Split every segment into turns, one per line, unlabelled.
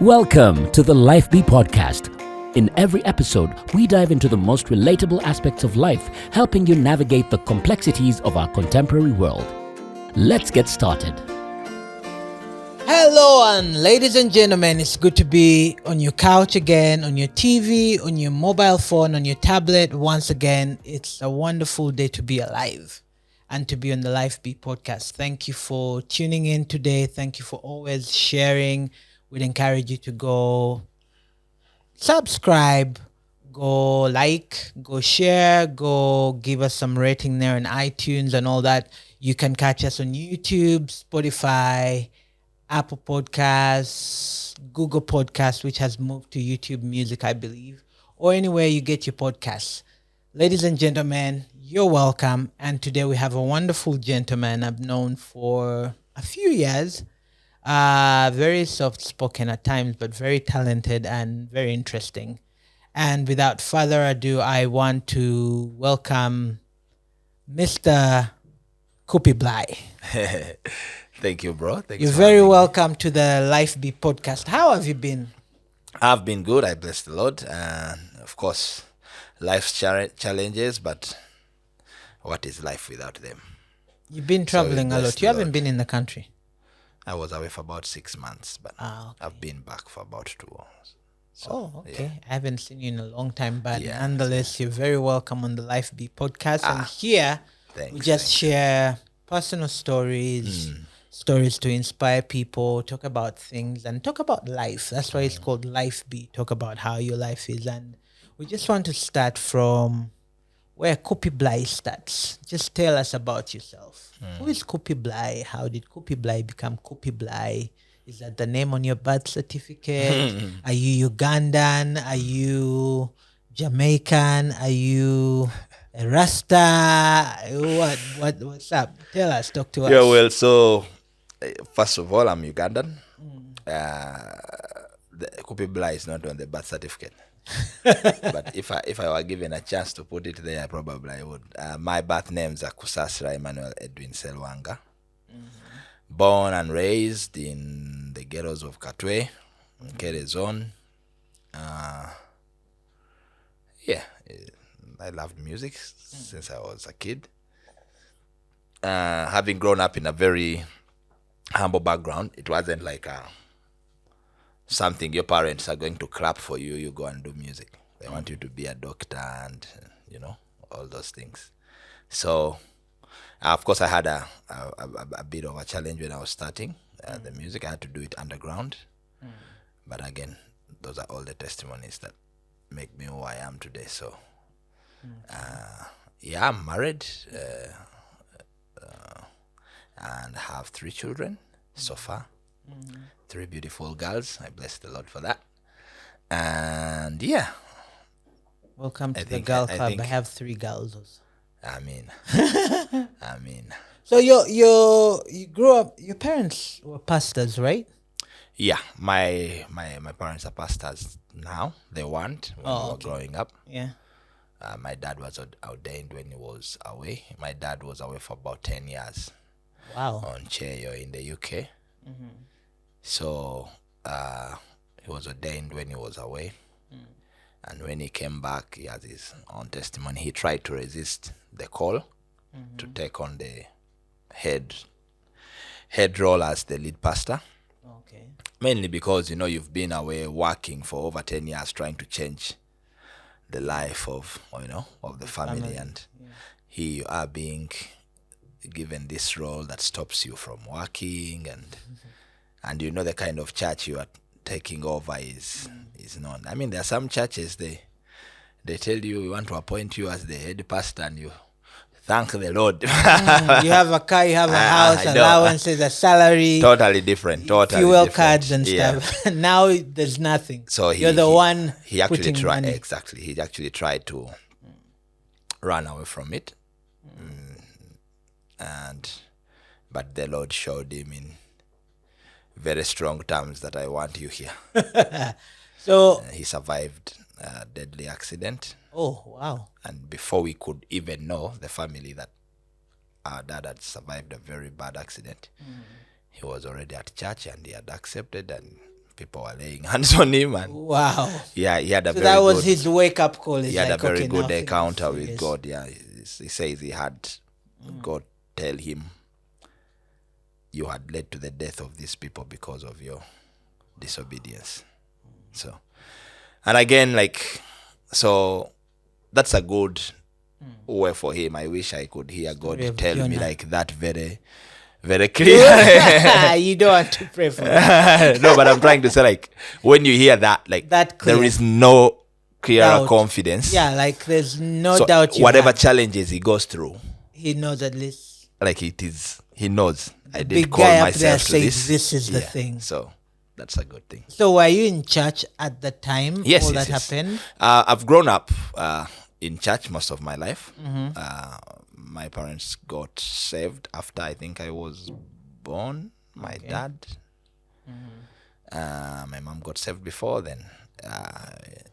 Welcome to the Life Be podcast. In every episode, we dive into the most relatable aspects of life, helping you navigate the complexities of our contemporary world. Let's get started.
Hello, and ladies and gentlemen, it's good to be on your couch again, on your TV, on your mobile phone, on your tablet. Once again, it's a wonderful day to be alive and to be on the Life Be podcast. Thank you for tuning in today. Thank you for always sharing. We'd encourage you to go subscribe, go like, go share, go give us some rating there on iTunes and all that. You can catch us on YouTube, Spotify, Apple Podcasts, Google Podcasts, which has moved to YouTube Music, I believe, or anywhere you get your podcasts. Ladies and gentlemen, you're welcome. And today we have a wonderful gentleman I've known for a few years. Very soft-spoken at times, but very talented and very interesting. And without further ado, I want to welcome Mr. Coopy Bly.
Thank you, bro. Thanks.
You're very welcome to the Life Be podcast. How have you been?
I've been good. I bless the Lord. And of course, life's challenges, but what is life without them?
You've been traveling a lot. You haven't been in the country.
I was away for about 6 months, but
Okay.
I've been back for about 2 hours.
Okay.
Yeah.
I haven't seen you in a long time, but
Yeah.
nonetheless, you're very welcome on the Life Be podcast. And here, we just share personal stories, stories to inspire people, talk about things, and talk about life. That's why it's called Life Be. Talk about how your life is. And we just want to start from where Coopy Bly starts. Just tell us about yourself. Who is Coopy Bly? How did Coopy Bly become Coopy Bly? Is that the name on your birth certificate? Are you Ugandan? Are you Jamaican? Are you a Rasta? What's up? Tell us, talk to us.
Yeah, well, so first of all, I'm Ugandan. The Coopy Bly is not on the birth certificate. But if I were given a chance to put it there, probably I would. My birth names are Kusasra Emmanuel Edwin Selwanga. Born and raised in the ghettos of Katwe, Kere Zone. I loved music since I was a kid. Having grown up in a very humble background, it wasn't like something your parents are going to clap for you, you go and do music. They want you to be a doctor and, all those things. So, of course, I had a bit of a challenge when I was starting the music. I had to do it underground. But again, those are all the testimonies that make me who I am today. So, I'm married and have 3 children so far. 3 beautiful girls. I bless the Lord for that. And
welcome to the girl club. I have 3 girls also.
Amen.
So you grew up. Your parents were pastors, right?
Yeah, my parents are pastors now. They weren't when we were growing up.
Yeah.
My dad was ordained when he was away. My dad was away for about 10 years.
Wow.
On Cheyo in the UK. So he was ordained when he was away. And when he came back, he has his own testimony. He tried to resist the call to take on the head role as the lead pastor.
Okay.
Mainly because, you've been away working for over 10 years trying to change the life of the family. And here you are being given this role that stops you from working and the kind of church you are taking over is known. I mean, there are some churches they tell you we want to appoint you as the head pastor and you thank the Lord.
You have a car, you have a house, allowances, a salary.
Totally different.
Fuel cards and stuff. Now there's nothing.
So
you're the one
he actually
putting
tried.
money.
Exactly. He actually tried to run away from it. But the Lord showed him in very strong terms that I want you here.
So
he survived a deadly accident.
Oh, wow.
And before we could even know, the family, that our dad had survived a very bad accident, he was already at church and he had accepted, and people were laying hands on him, and
Wow.
yeah, he had a
So
very
that was
good,
his wake up call.
he
It's
had
like,
a very
okay,
good
now things
encounter
are
with
serious.
God. Yeah, he says he had God tell him, you had led to the death of these people because of your disobedience. So, and again, like, so that's a good way for him. I wish I could hear God
Story of
tell me
Jonah.
like that very, very clear.
You don't want to pray for that.
No, but I'm trying to say, like, when you hear that, like,
That
there
clear.
is no clearer
Doubt.
confidence.
Yeah, like there's no
So
doubt.
whatever challenges he goes through,
he knows at least.
like he knows I
Big
did call
guy up there
myself to
says
this.
this is the
Yeah,
thing.
So that's a good thing.
So were you in church at the time
Yes,
all
yes,
that
yes.
happened?
I've grown up in church most of my life.
Mm-hmm.
My parents got saved after I think I was born. My dad. My mom got saved before then.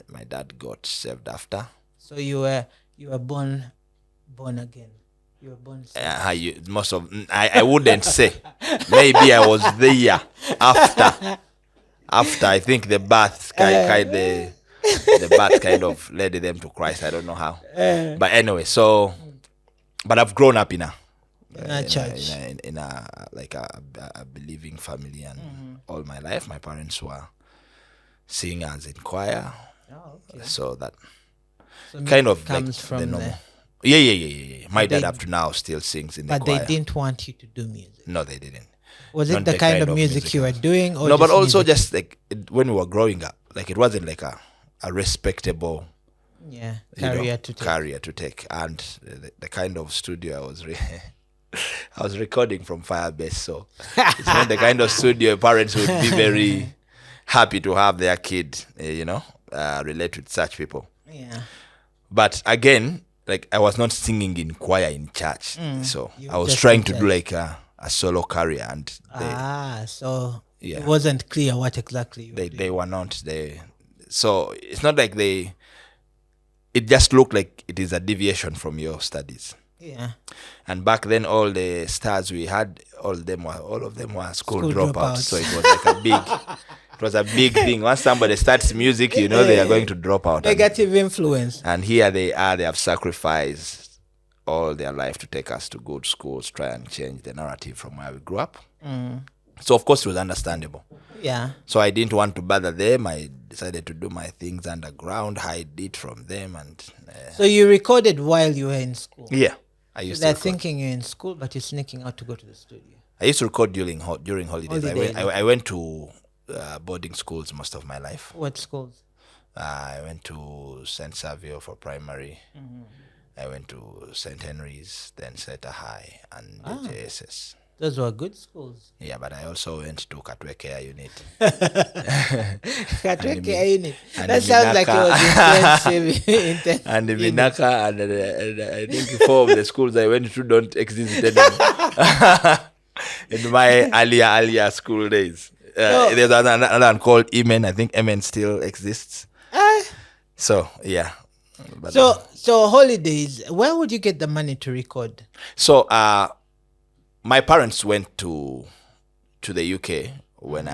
My dad got saved after.
So you were born again. You were born.
I wouldn't say. Maybe I was there after I think the birth the birth kind of led them to Christ. I don't know how. But anyway, so but I've grown up in a
church.
in a like a believing family, and all my life my parents were singers in choir.
Oh, okay.
So that
So
kind of
comes
like
from
the normal.
there.
Yeah. My
But
dad
they-
up to now still sings in the
But
choir.
they didn't want you to do music.
No, they didn't.
Was it
Not
the kind of music you were doing? Or
No, but
just
also
music?
just like when we were growing up, like it wasn't like a respectable
career to take.
career to take, and the kind of studio I was I was recording from Firebase, so it's not the kind of studio parents would be very happy to have their kid, relate with such people.
Yeah.
But again, like I was not singing in choir in church, so
You
I was
just
trying
in
to do
church.
like a solo career, and
So
Yeah.
it wasn't clear what exactly you were doing.
they were not they. So it's not like it just looked like it is a deviation from your studies.
Yeah.
And back then, all the stars we had, all of them were school
School
dropouts.
dropouts.
So it was like it was a big thing. Once somebody starts music, they are going to drop out.
Negative influence.
And here they are. They have sacrificed all their life to take us to good schools, try and change the narrative from where we grew up. So of course it was understandable.
Yeah.
So I didn't want to bother them. I decided to do my things underground, hide it from them, and
So you recorded while you were in school.
yeah, I used to.
They're
Record.
thinking you're in school, but you're sneaking out to go to the studio.
I used to record during holidays.
Holidays.
I went to boarding schools most of my life.
What schools?
I went to St. Savio for primary. I went to St. Henry's, then Seta High, and the JSS.
Those were good schools.
Yeah, but I also went to Katwekea unit.
Katwekea unit.
and
That
in
sounds like it was
Minaka.
intensive.
And in Minaka, and I think 4 of the schools I went to don't exist anymore. In my earlier school days. There's another one called Emen. I think Emen still exists. So, yeah. But,
So holidays, where would you get the money to record?
So, my parents went to the UK when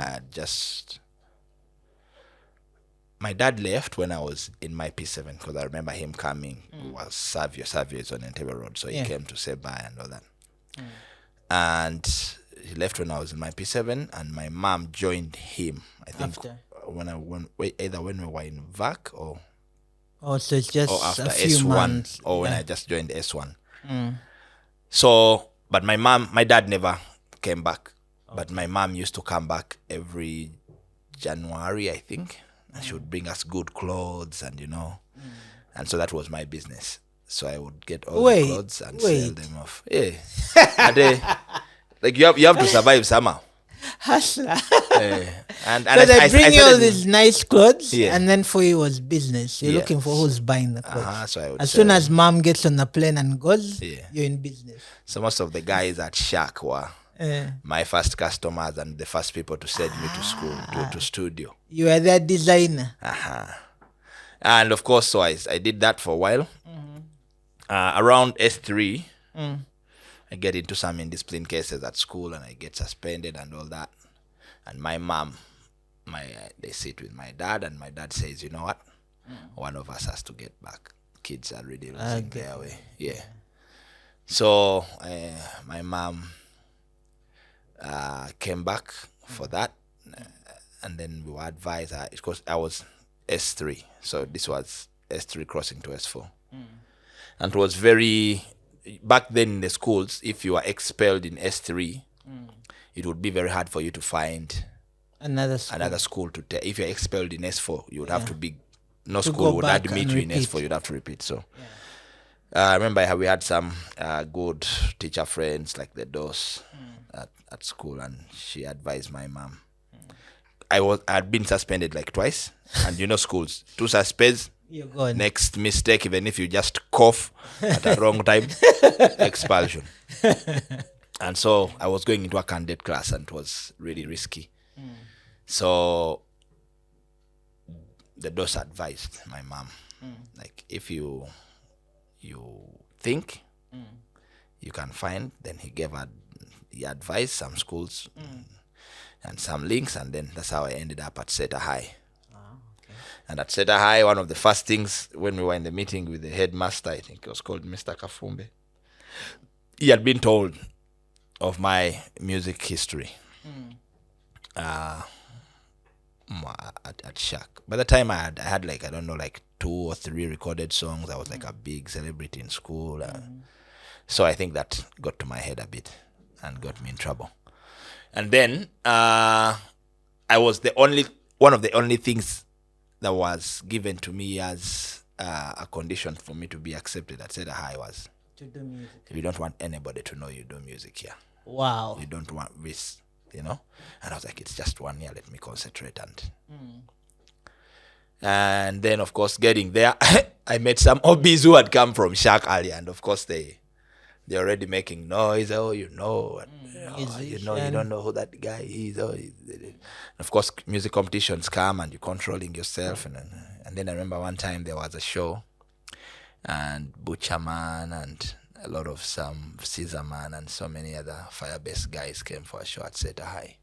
my dad left when I was in my P7, because I remember him coming. Was Savio is on Entebbe Road, so he came to say bye and all that. And he left when I was in my P7, and my mom joined him. I think
After.
either when we were in VAC or
So it's just
after
a few
S1
months.
or when I just joined S1. So, but my dad never came back. But my mom used to come back every January, I think. And she would bring us good clothes and, and so that was my business. So I would get all the clothes and sell them off. Yeah. And, like you have to survive somehow.
Hustler.
And
So they bring you all
started-
these nice clothes,
Yeah.
and then for you was business. You're
Yeah.
looking for who's buying the clothes.
So I would
As
sell
soon as mom gets on the plane and goes,
Yeah.
you're in business.
So most of the guys at Shack were my first customers and the first people to send me to school, to studio.
You are their designer.
And of course, so I did that for a while. Around S3, I get into some indiscipline cases at school and I get suspended and all that. And my mom they sit with my dad, and my dad says, you know what, one of us has to get back. Kids are really losing their way. Yeah. So my mom came back for that, and then we were advised, because I was S3, so this was S3 crossing to S4, and it was very, back then in the schools, if you were expelled in S3, it would be very hard for you to find
another
school to take. If you're expelled in S4, you would have to be, no
To
school
go
would
back
admit
and
you in
repeat.
S4, you'd have to repeat. So I remember we had some good teacher friends, like the DOS at school, and she advised my mom. I had been suspended like twice, and you know schools, 2 suspends,
You're gone.
next mistake, even if you just cough at the wrong time, expulsion. And so I was going into a candidate class, and it was really risky. So the DOS advised my mom, like, if you think you can find, then he gave her the advice, some schools and some links, and then that's how I ended up at Seta High. And at Seta High, one of the first things, when we were in the meeting with the headmaster, I think it was called Mr. Kafumbe, he had been told of my music history at Shaq. By the time I had like, I don't know, like 2 or 3 recorded songs. I was like a big celebrity in school. So I think that got to my head a bit and got me in trouble. And then I was one of the only things that was given to me as a condition for me to be accepted at Cedar High was
To do music.
you don't want anybody to know you do music here.
Wow.
You don't want this, And I was like, it's just 1 year, let me concentrate. And then, of course, getting there, I met some OBs who had come from Shaq earlier, and of course they're already making noise. Oh, you don't know who that guy is. Of course, music competitions come, and you're controlling yourself. And then I remember one time there was a show, and Butcherman and a lot of some Caesar Man and so many other Firebase guys came for a show at Seta High.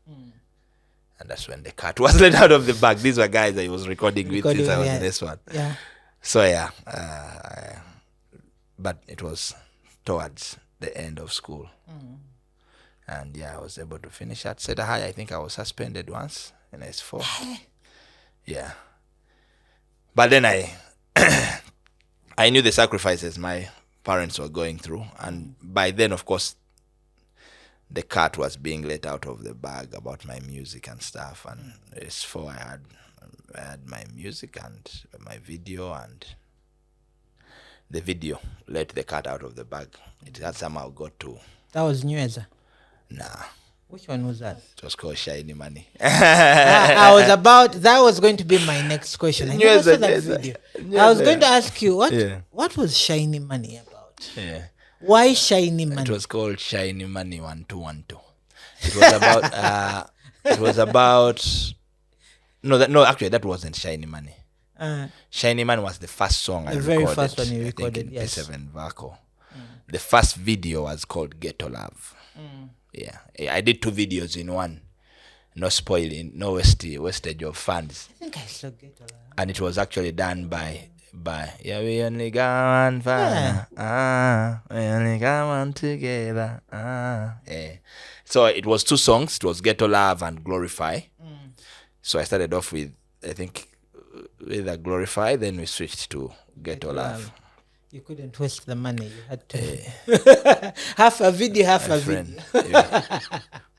And that's when the cat was let out of the bag. These were guys I was recording with since I was in this one.
Yeah.
So but it was towards the end of school. And I was able to finish at Seta High. I think I was suspended once in S4. Yeah. But then I knew the sacrifices my parents were going through. And by then, of course, the cat was being let out of the bag about my music and stuff. And S4, I had my music and my video, and the video let the cat out of the bag. It had somehow got to...
That was Neweza.
Nah.
Which one was that?
It was called Shiny Money.
That was going to be my next question. I never saw that video. I was going to ask you, what was Shiny Money about?
Yeah.
Why Shiny Money?
It was called Shiny Money 1212. It was about... it was about... No, actually, that wasn't Shiny Money. Shiny Money was the first song I recorded. The very first one you recorded, yes. P7 Vaco. The first video was called Ghetto Love. Yeah, I did 2 videos in one. No spoiling, no wastage of funds.
I think I saw Ghetto Love.
And it was actually done by we only got one fire. We only got one together. Yeah. So it was 2 songs. It was Ghetto Love and Glorify. So I started off with, I think, with a Glorify, then we switched to Ghetto Love.
You couldn't waste the money. You had to half a video.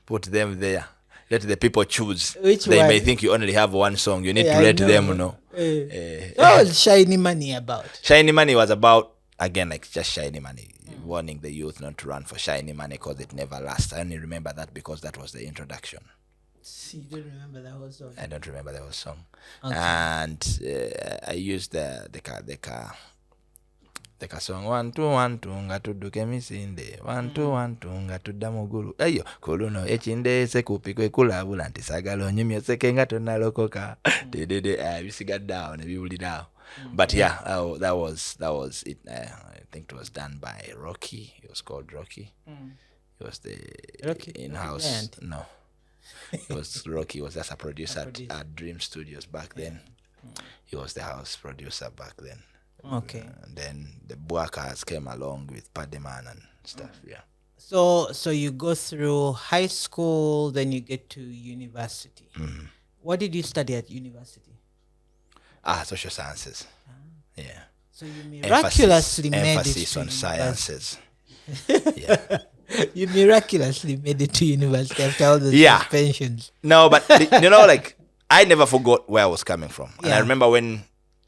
Put them there. Let the people choose.
Which
they
one?
may think you only have one song. You need to let them know.
What was Shiny Money about?
Shiny Money was about, again, like just Shiny Money. Warning the youth not to run for Shiny Money because it never lasts. I only remember that because that was the introduction.
You don't remember that whole song?
I don't remember that whole song.
Okay.
And I used the song 1 2 1 2 nga tudduke misinde 1 2 1 2 nga tudda mugulu eyo kuluno ekindese kupikwe kulabula nti sagala onyumya seke nga tonalokoka dede bisigadde awo ne biwulira awo. But that was it. I think it was done by Rocky. It was called Rocky. It was the
Rocky
in-house. No, It was Rocky was just a producer at Dream Studios back then. He was the house producer back then.
Okay.
And then the Buakas came along with Pademan and stuff. Yeah.
So you go through high school, then you get to university. What did you study at university?
Social sciences. Yeah.
So you miraculously made it
emphasis
to
on
university.
sciences. Yeah.
You miraculously made it to university after all the suspensions.
No, but like I never forgot where I was coming from. And I remember when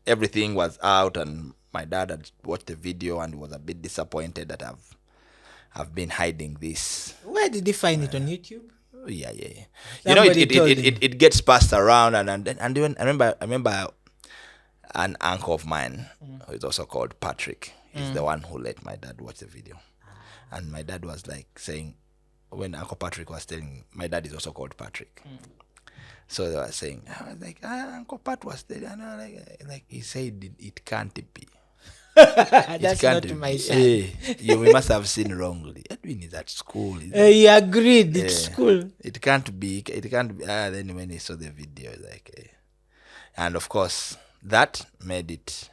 everything was out and my dad had watched the video and was a bit disappointed that I've been hiding this.
Where did he find it, on YouTube?
Yeah.
Somebody
it gets passed around and then I remember an uncle of mine who is also called Patrick. He's the one who let my dad watch the video. And my dad was like saying, when Uncle Patrick was telling, my dad is also called Patrick. So they were saying, I was like, Uncle Pat was there. And like he said, it can't be.
That's not my son.
We must have seen wrongly. Edwin is at school.
He agreed. It's school.
It can't be. Then when he saw the video, like, and of course that made it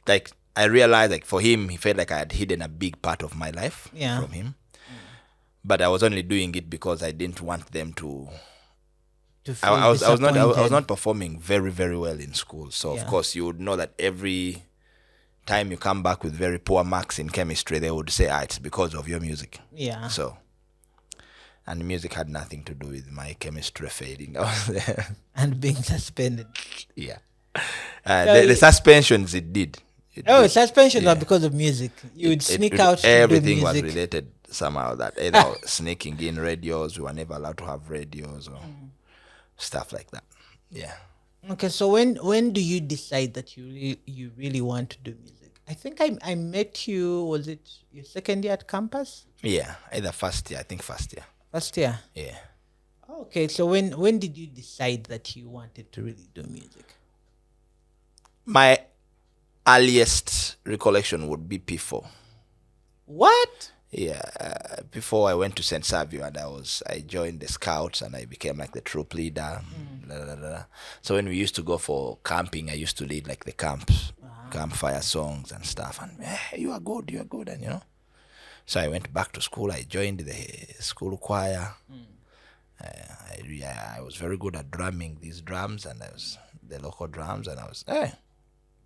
like I realized, like for him, he felt like I had hidden a big part of my life from him. But I was only doing it because I didn't want them to. I was not performing very, very well in school. So of course you would know that every time you come back with very poor marks in chemistry, they would say, it's because of your music.
Yeah.
So, and music had nothing to do with my chemistry failing. I was there.
And being suspended.
Yeah. The suspensions, it did.
Suspensions are because of music. You would sneak out to
everything
do music.
was related somehow, that either sneaking in radios, we were never allowed to have radios or stuff like that. Yeah.
Okay, so when do you decide that you really want to do music? I think I met you, was it your second year at campus?
Yeah, either first year. I think first year.
First year?
Yeah.
Okay, so when did you decide that you wanted to really do music?
My earliest recollection would be P4.
What?
Yeah, before I went to St. Savio and I joined the Scouts and I became like the troop leader. So when we used to go for camping, I used to lead like the campfire songs and stuff. And you are good, and So I went back to school. I joined the school choir. I was very good at drumming these drums, and I was the local drums, and I was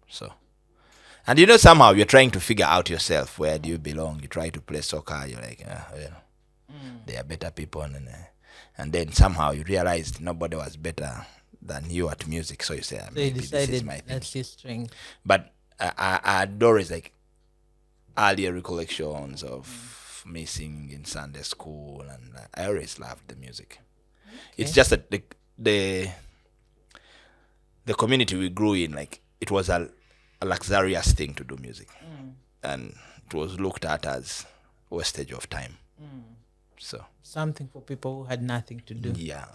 so. And somehow you're trying to figure out yourself. Where do you belong? You try to play soccer. You're like, there are better people. And then somehow you realized nobody was better than you at music. So you say, maybe this is my thing.
That's his strength.
But I had always like earlier recollections of me singing in Sunday school. And I always loved the music. Okay. It's just that the community we grew in, like it was a luxurious thing to do music, and it was looked at as wastage of time. So
something for people who had nothing to do.
Yeah.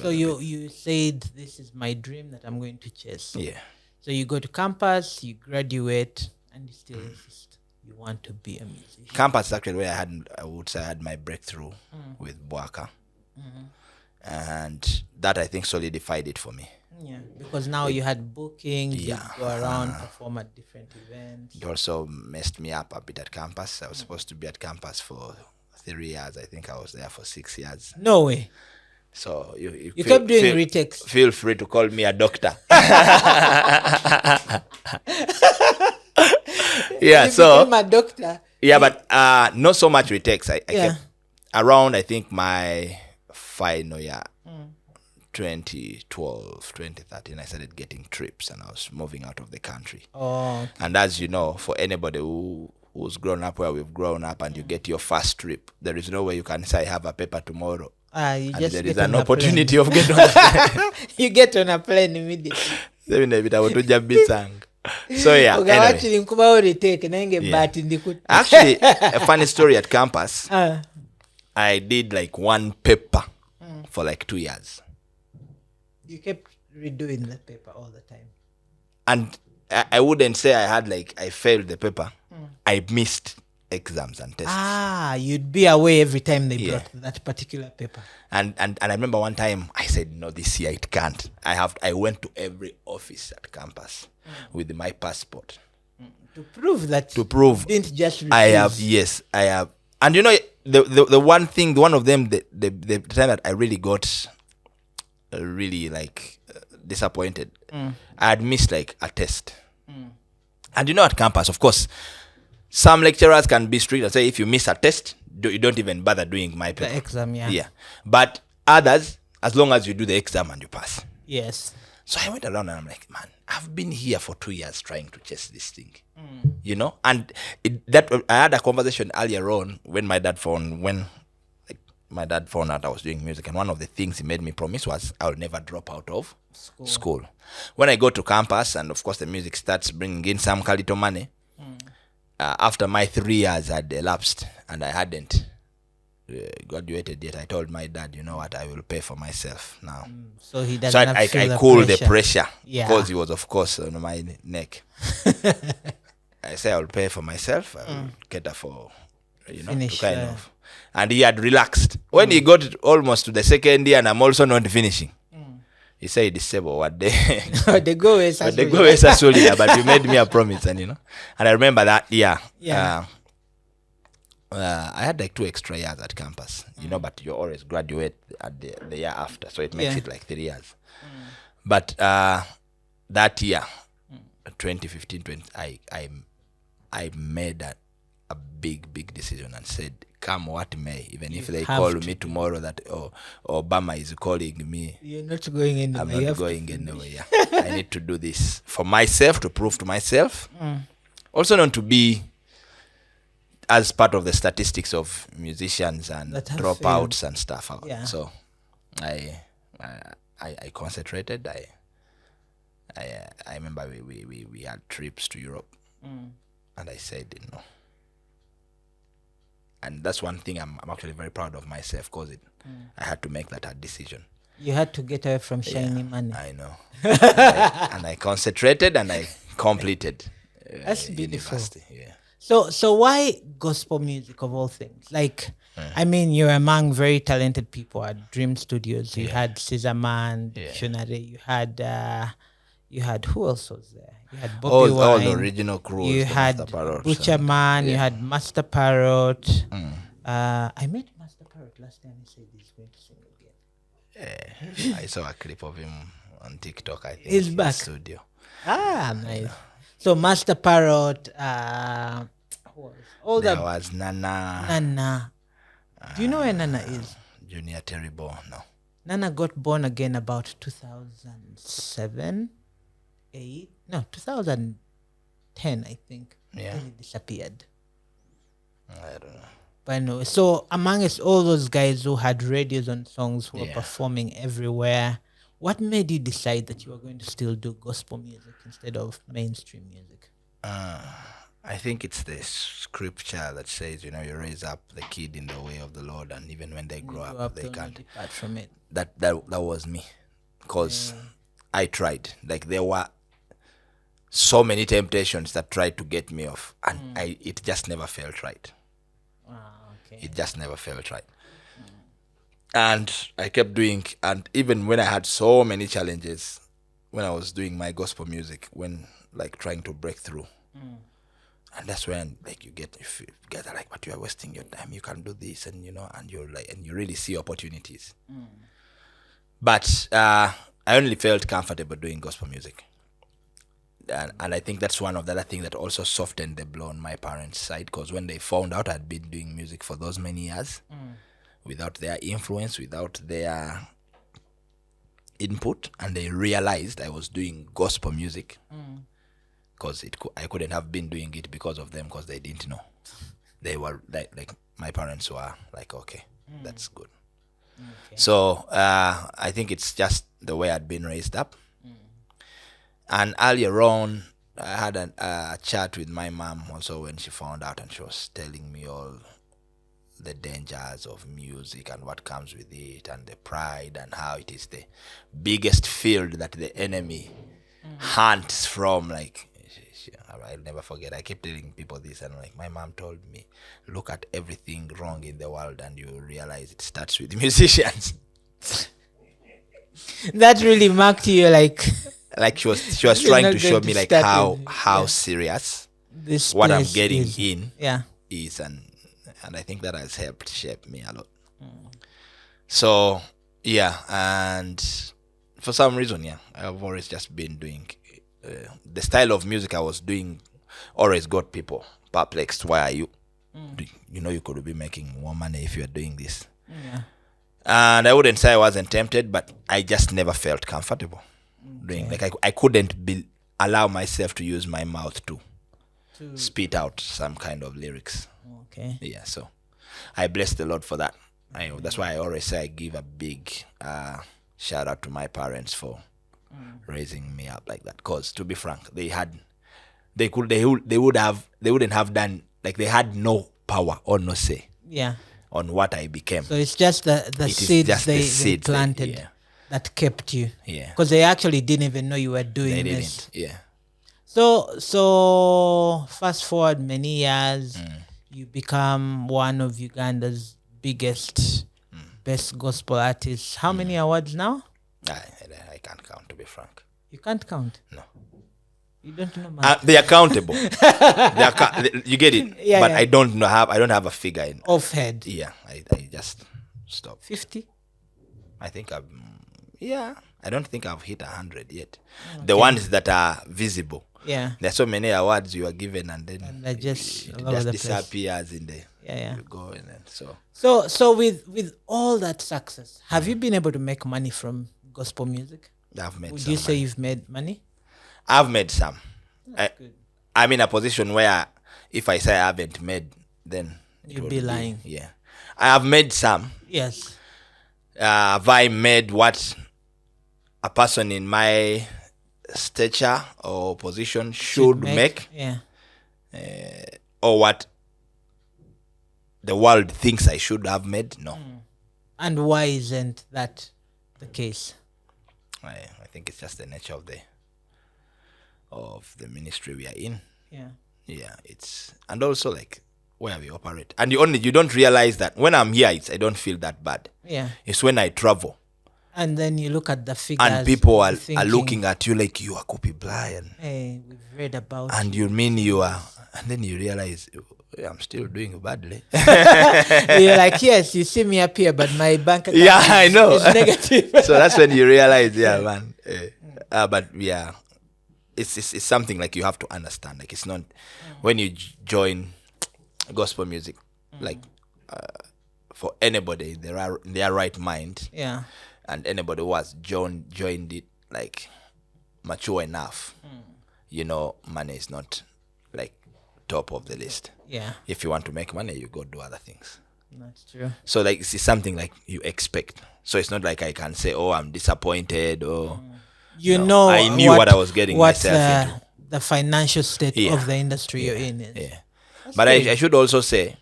So you said, this is my dream that I'm going to chase.
Yeah.
So you go to campus, you graduate, and you still insist you want to be a musician.
Campus is actually where I would say I had my breakthrough with Boaka, and that I think solidified it for me.
Yeah, because now you had bookings, you go around, perform at different events.
It also messed me up a bit at campus. I was supposed to be at campus for 3 years. I think I was there for 6 years.
No way.
So you
kept doing retakes.
Feel free to call me a doctor.
You became a doctor.
Yeah, but not so much retakes. I kept around, I think, my final year. 2012, 2013, I started getting trips and I was moving out of the country.
Oh, okay.
And as you know, for anybody who's grown up where we've grown up and you get your first trip, there is no way you can say I have a paper tomorrow.
You
and
just
there
get
is an
on
opportunity of getting on a plane.
You get on a plane immediately.
So yeah, anyway. Actually, a funny story at campus. I did like one paper for like 2 years.
You kept redoing that paper all the time.
And I wouldn't say I failed the paper. I missed exams and tests.
You'd be away every time they
Yeah.
brought that particular paper.
And I remember one time I said, no, this year it can't. I went to every office at campus with my passport.
To prove that
To prove
you didn't just refuse.
I have. And you know, the one thing, one of them, the time that I really got really like disappointed, I had missed like a test. And you know, at campus, of course, some lecturers can be strict and say, if you miss a test, you don't even bother doing my paper.
The exam, yeah.
Yeah. But others, as long as you do the exam and you pass.
Yes.
So I went around and I'm like, man, I've been here for 2 years trying to chase this thing, you know. And I had a conversation earlier on when my dad found out I was doing music, and one of the things he made me promise was I'll never drop out of school. When I go to campus, and of course the music starts bringing in some little money. After my 3 years had elapsed and I hadn't graduated yet, I told my dad, you know what, I will pay for myself now.
So he doesn't
So
have
I
to feel
cooled the pressure,
Yeah.
because he was, of course, on my neck. I say I'll pay for myself. I will cater for, you know,
Finish,
to kind of. And he had relaxed. When he got almost to the second year and I'm also not finishing, he said, "Disable what day."
They go as
But they go as a soldier, but you made me a promise, and you know. And I remember that year.
Yeah.
I had like 2 extra years at campus, you know, but you always graduate at the year after, so it makes it like 3 years. But that year, 2015, I made a big decision and said, come what may, even if they call me tomorrow that Obama is calling me,
You're not going anywhere.
I'm not going anywhere. Yeah. I need to do this for myself, to prove to myself. Also not to be as part of the statistics of musicians and dropouts and stuff.
Yeah.
So I concentrated. I remember we had trips to Europe, and I said, you know, and that's one thing I'm actually very proud of myself, because I had to make that hard decision.
You had to get away from shiny money.
I know. and I concentrated and I completed
That's beautiful.
university. Yeah.
So why gospel music of all things? Like, I mean, you're among very talented people at Dream Studios. You had Caesar Man, Dictionary. You had who else was there? You had Bobby Wine.
All the original crew.
You had Butcher Man. You had Master Parrot. I met Master Parrot last time. He said he's going to sing again.
I saw a clip of him on TikTok. I think
He's
in
back.
the studio.
Nice. So Master Parrot. Who else? All
There
the
was Nana.
Nana. Do you know where Nana is?
Junior Terrible. No.
Nana got born again about 2007, 8. No, 2010, I think.
Yeah.
Then he disappeared.
I don't know.
But anyway, so amongst all those guys who had radios on songs, who were
Yeah.
performing everywhere, what made you decide that you were going to still do gospel music instead of mainstream music?
I think it's the scripture that says, you know, you raise up the kid in the way of the Lord, and even when they grow up, they
they'll not
can't.
depart from it.
That was me, because I tried. Like, there were so many temptations that tried to get me off, and it just never felt right.
Okay.
It just never felt right. And I kept doing, and even when I had so many challenges, when I was doing my gospel music, when like trying to break through, and that's when like you get like, but you are wasting your time. You can do this, and you know, and you're like, and you really see opportunities. But I only felt comfortable doing gospel music, and I think that's one of the other things that also softened the blow on my parents' side, because when they found out I'd been doing music for those many years, without their influence, without their input, and they realized I was doing gospel music, because I couldn't have been doing it because of them, because they didn't know. They were like my parents were like, okay, that's good. Okay. So I think it's just the way I'd been raised up. And earlier on, I had a chat with my mom also when she found out, and she was telling me all the dangers of music and what comes with it, and the pride, and how it is the biggest field that the enemy hunts from. Like, I'll never forget. I keep telling people this, and like my mom told me, look at everything wrong in the world, and you realize it starts with musicians.
That really marked you, like
Like she was
you're
trying
not
to show
going to
me like
start
how
with-
serious
this
what I'm
place
getting
is.
in
Yeah.
is, and I think that has helped shape me a lot. So yeah, and for some reason, I've always just been doing the style of music I was doing. Always got people perplexed. Why are you? You could be making more money if you are doing this.
Yeah.
And I wouldn't say I wasn't tempted, but I just never felt comfortable doing. Like I couldn't allow myself to use my mouth to spit out some kind of lyrics.
Okay.
Yeah, so I bless the Lord for that. That's why I always say I give a big shout out to my parents for raising me up like that. Because to be frank, they wouldn't have done, like, they had no power or no say
Yeah.
on what I became.
So it's just the
It is
seeds
just the
they
seeds they-
planted
yeah.
that kept you.
Yeah.
Because they actually didn't even know you were doing
They
this.
didn't. Yeah.
So fast forward many years, you become one of Uganda's biggest, best gospel artists. How many awards now?
I can't count, to be frank.
You can't count.
No.
You don't know much.
They're accountable. You get it.
Yeah,
but
yeah.
I don't have a figure in.
Off head.
Yeah, I just stop.
50?
I think I don't think I've hit 100 yet. The ones that are visible.
Yeah.
There's so many awards you are given, and then
And they're just
it
all over
just
the place.
disappears in the
Yeah.
you go, and then
So with all that success, have you been able to make money from gospel music?
I've made
Would
some
you say
money.
you've made money?
I've made some.
Good.
I'm in a position where if I say I haven't made, then it
You'd
would
be lying.
Yeah, I have made some.
Yes.
Have I made what a person in my stature or position should make,
Yeah.
or what the world thinks I should have made? No.
And why isn't that the case?
I think it's just the nature of the ministry we are in.
Yeah.
Yeah, and also like where we operate. And you don't realize that when I'm here, I don't feel that bad.
Yeah.
It's when I travel
And then you look at the figures.
and people are
thinking,
looking at you like you are Coopy Bly, and
Hey, we've read about
and you mean you are, and then you realize I'm still doing badly.
You're like, yes, you see me up here, but my bank account
Yeah, I know.
is negative.
So that's when you realize, yeah, man. But yeah, it's something like you have to understand. Like, it's not when you join gospel music, like for anybody in their right mind,
Yeah.
and anybody who has joined it like mature enough, money is not like top of the list.
Yeah.
If you want to make money, you go do other things.
That's true.
So like it's something like you expect. So it's not like I can say, oh, I'm disappointed, or
You
No,
know,
I knew what I was getting myself into.
The financial state
Yeah.
of the industry you're in is.
yeah. But I should also say,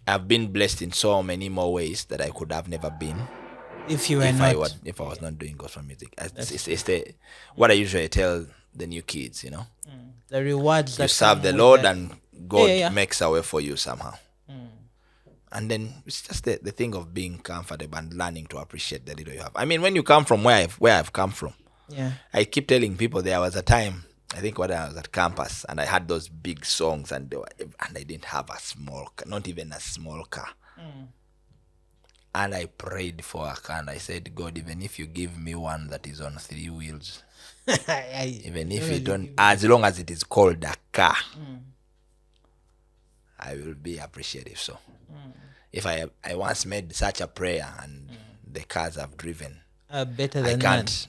I've been blessed in so many more ways that I could have never been
If you were
if
not.
I was not doing gospel music. It's what I usually tell the new kids.
The rewards that
You serve
come
the
with
Lord,
that.
and God
Yeah.
makes a way for you somehow. And then it's just the thing of being comfortable and learning to appreciate the little you have. I mean, when you come from where I've come from,
Yeah.
I keep telling people there was a time, I think when I was at campus, and I had those big songs, and I didn't have a small car, not even a small car. And I prayed for a car, and I said, God, even if you give me one that is on 3 wheels, even if you don't, as long as it is called a car, I will be appreciative. So if I once made such a prayer, and the cars I've driven,
Better
I
than
can't.
that.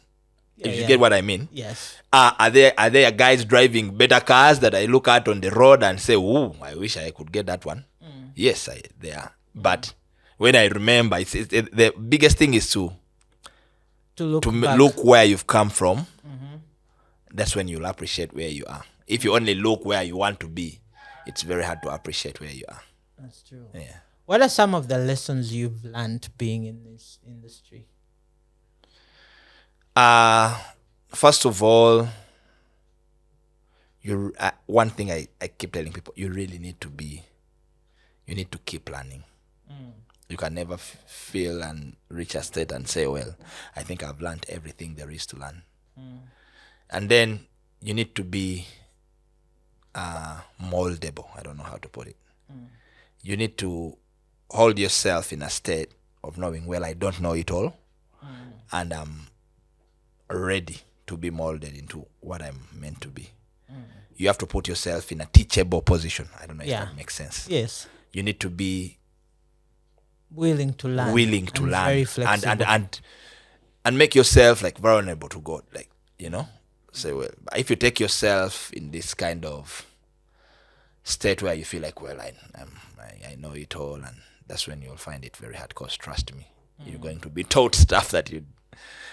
If you get what I mean.
Yes.
Are there guys driving better cars that I look at on the road and say, "Ooh, I wish I could get that one"? Yes, they are. But when I remember, the biggest thing is to
To back.
look where you've come from. That's when you'll appreciate where you are. If you only look where you want to be, it's very hard to appreciate where you are.
That's true.
Yeah.
What are some of the lessons you've learned being in this industry?
First of all, one thing I keep telling people, you really need to keep learning. You can never feel and reach a state and say, well, I think I've learned everything there is to learn. And then you need to be moldable. I don't know how to put it. You need to hold yourself in a state of knowing, well, I don't know it all, and I'm ready to be molded into what I'm meant to be. You have to put yourself in a teachable position. I don't know if that makes sense.
Yes.
You need to be
willing to learn.
Very
flexible.
And make yourself like vulnerable to God. Like, say, well, if you take yourself in this kind of state where you feel like, well, I know it all, and that's when you'll find it very hard, because trust me, you're going to be taught stuff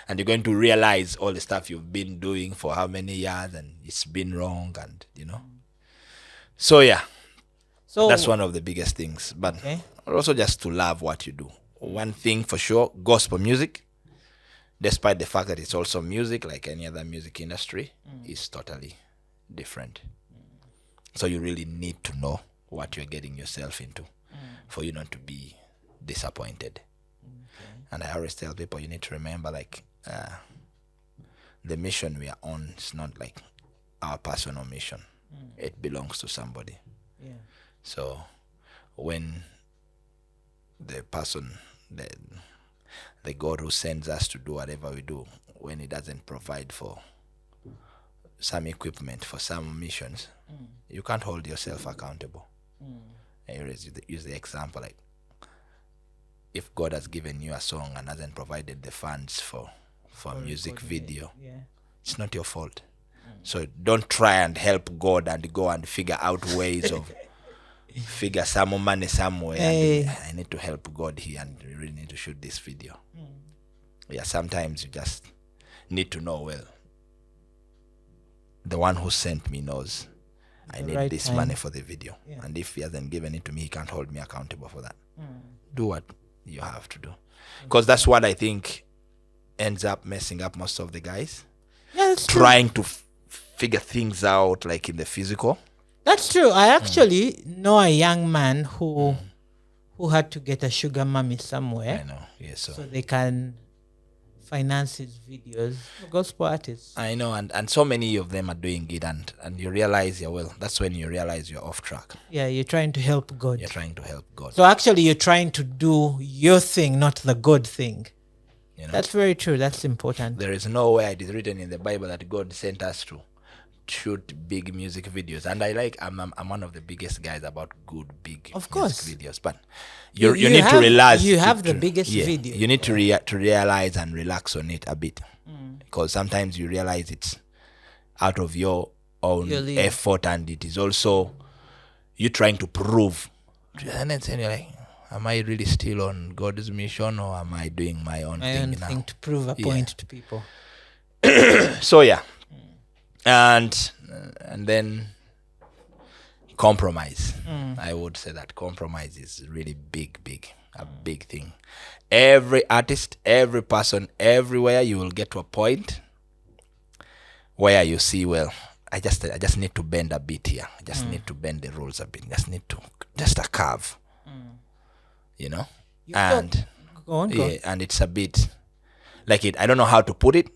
and you're going to realize all the stuff you've been doing for how many years, and it's been wrong, and so yeah. So that's one of the biggest things. But also just to love what you do. One thing for sure, gospel music, despite the fact that it's also music like any other music industry, is totally different. So you really need to know what you're getting yourself into for you not to be disappointed. And I always tell people, you need to remember, like, the mission we are on is not like our personal mission. It belongs to somebody. Yeah. So when the person, the God who sends us to do whatever we do, when he doesn't provide for some equipment for some missions, you can't hold yourself accountable. I always use the example, like, if God has given you a song and hasn't provided the funds for a music video, it's not your fault. So don't try and help God and go and figure out ways of figure some money somewhere. I need to help God here, and we really need to shoot this video. Yeah, sometimes you just need to know, well, the one who sent me knows I need this money for the video. And if he hasn't given it to me, he can't hold me accountable for that. Do what you have to do. Because that's what I think ends up messing up most of the guys.
Yeah, that's
trying to figure things out, like in the physical.
That's true. I actually know a young man who had to get a sugar mommy somewhere.
I know, yes.
So they can finance his videos. Gospel artists.
I know, and so many of them are doing it, and you realize, that's when you realize you're off track.
Yeah, you're trying to help God.
You're trying to help God.
So actually you're trying to do your thing, not the God thing. That's very true. That's important.
There is nowhere it is written in the Bible that God sent us to shoot big music videos, and I'm one of the biggest guys about good big music videos, but you need to realize
you have the biggest video.
You need to realize and relax on it a bit, because sometimes you realize it's out of your own effort, and it is also you trying to prove, and then you're like, am I really still on God's mission, or am I doing my own thing
to prove a point to people?
So yeah. And then compromise. I would say that compromise is really a big thing. Every artist, every person, everywhere, you will get to a point where you see, well, I just need to bend a bit here. I just need to bend the rules a bit. Just a curve. And
go on.
And it's a bit like it. I don't know how to put it.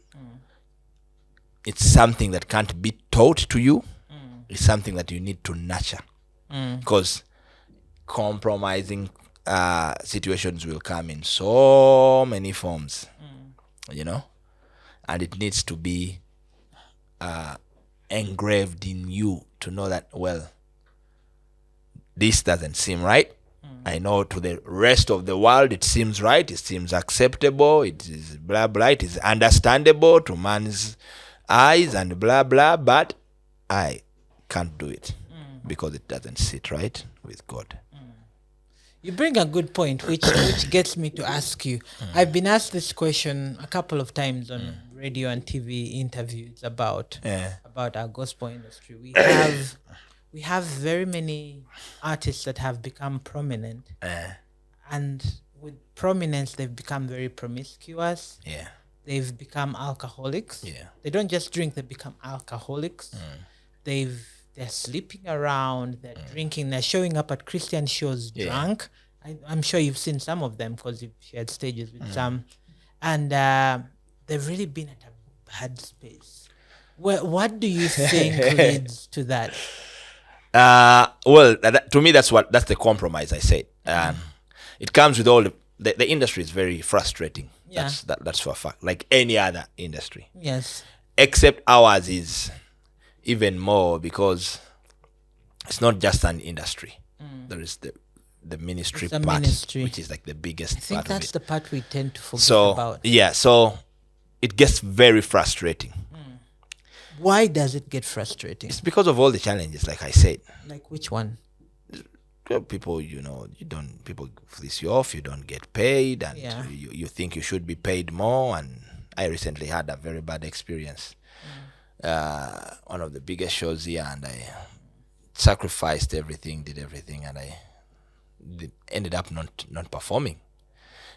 It's something that can't be taught to you. It's something that you need to nurture. Because compromising situations will come in so many forms, and it needs to be engraved in you to know that, well, this doesn't seem right. I know to the rest of the world it seems right, it seems acceptable, it is blah blah, it is understandable to man's eyes and blah blah, but I can't do it because it doesn't sit right with God.
You bring a good point, which gets me to ask you. I've been asked this question a couple of times on radio and TV interviews about our gospel industry. We have very many artists that have become prominent, and with prominence, they've become very promiscuous. They've become alcoholics. They don't just drink; they become alcoholics. they're sleeping around, they're drinking, they're showing up at Christian shows drunk. I'm sure you've seen some of them because you've shared stages with some, and they've really been at a bad space. What do you think leads to that?
Well, to me, that's the compromise I said. It comes with all the industry is very frustrating.
Yeah.
That's for a fact. Like any other industry.
Yes.
Except ours is even more because it's not just an industry. There is the ministry part, which is like the biggest
I think
part
that's
of it.
the part we tend to forget about.
Yeah, so it gets very frustrating.
Why does it get frustrating?
It's because of all the challenges, like I said.
Like which one?
People, people fleece you off, you don't get paid, and you think you should be paid more. And I recently had a very bad experience. One of the biggest shows here, and I sacrificed everything, did everything, and I ended up not performing.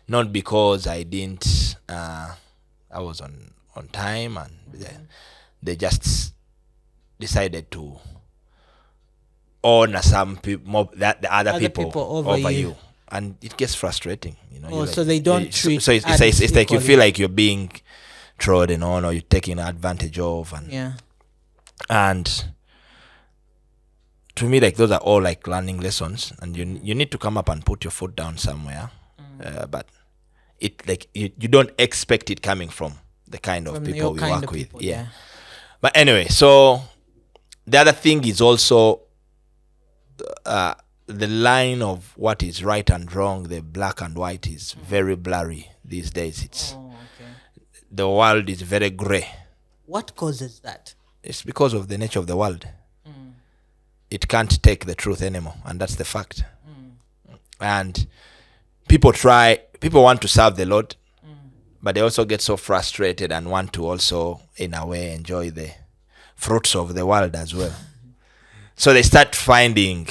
Not because I didn't, I was on time, and they just decided to honor some people, the other people over you, and it gets frustrating.
So they don't treat.
So it's like you feel like you're being trodden on, or you're taken advantage of, and to me, like, those are all like learning lessons, and you need to come up and put your foot down somewhere. But it, like, you don't expect it coming from the kind of people we work with. Yeah. But anyway, so the other thing is also the line of what is right and wrong, the black and white, is very blurry these days. It's the world is very gray.
What causes that?
It's because of the nature of the world. It can't take the truth anymore, and that's the fact. And people want to serve the Lord, but they also get so frustrated and want to also, in a way, enjoy the fruits of the world as well. So they start finding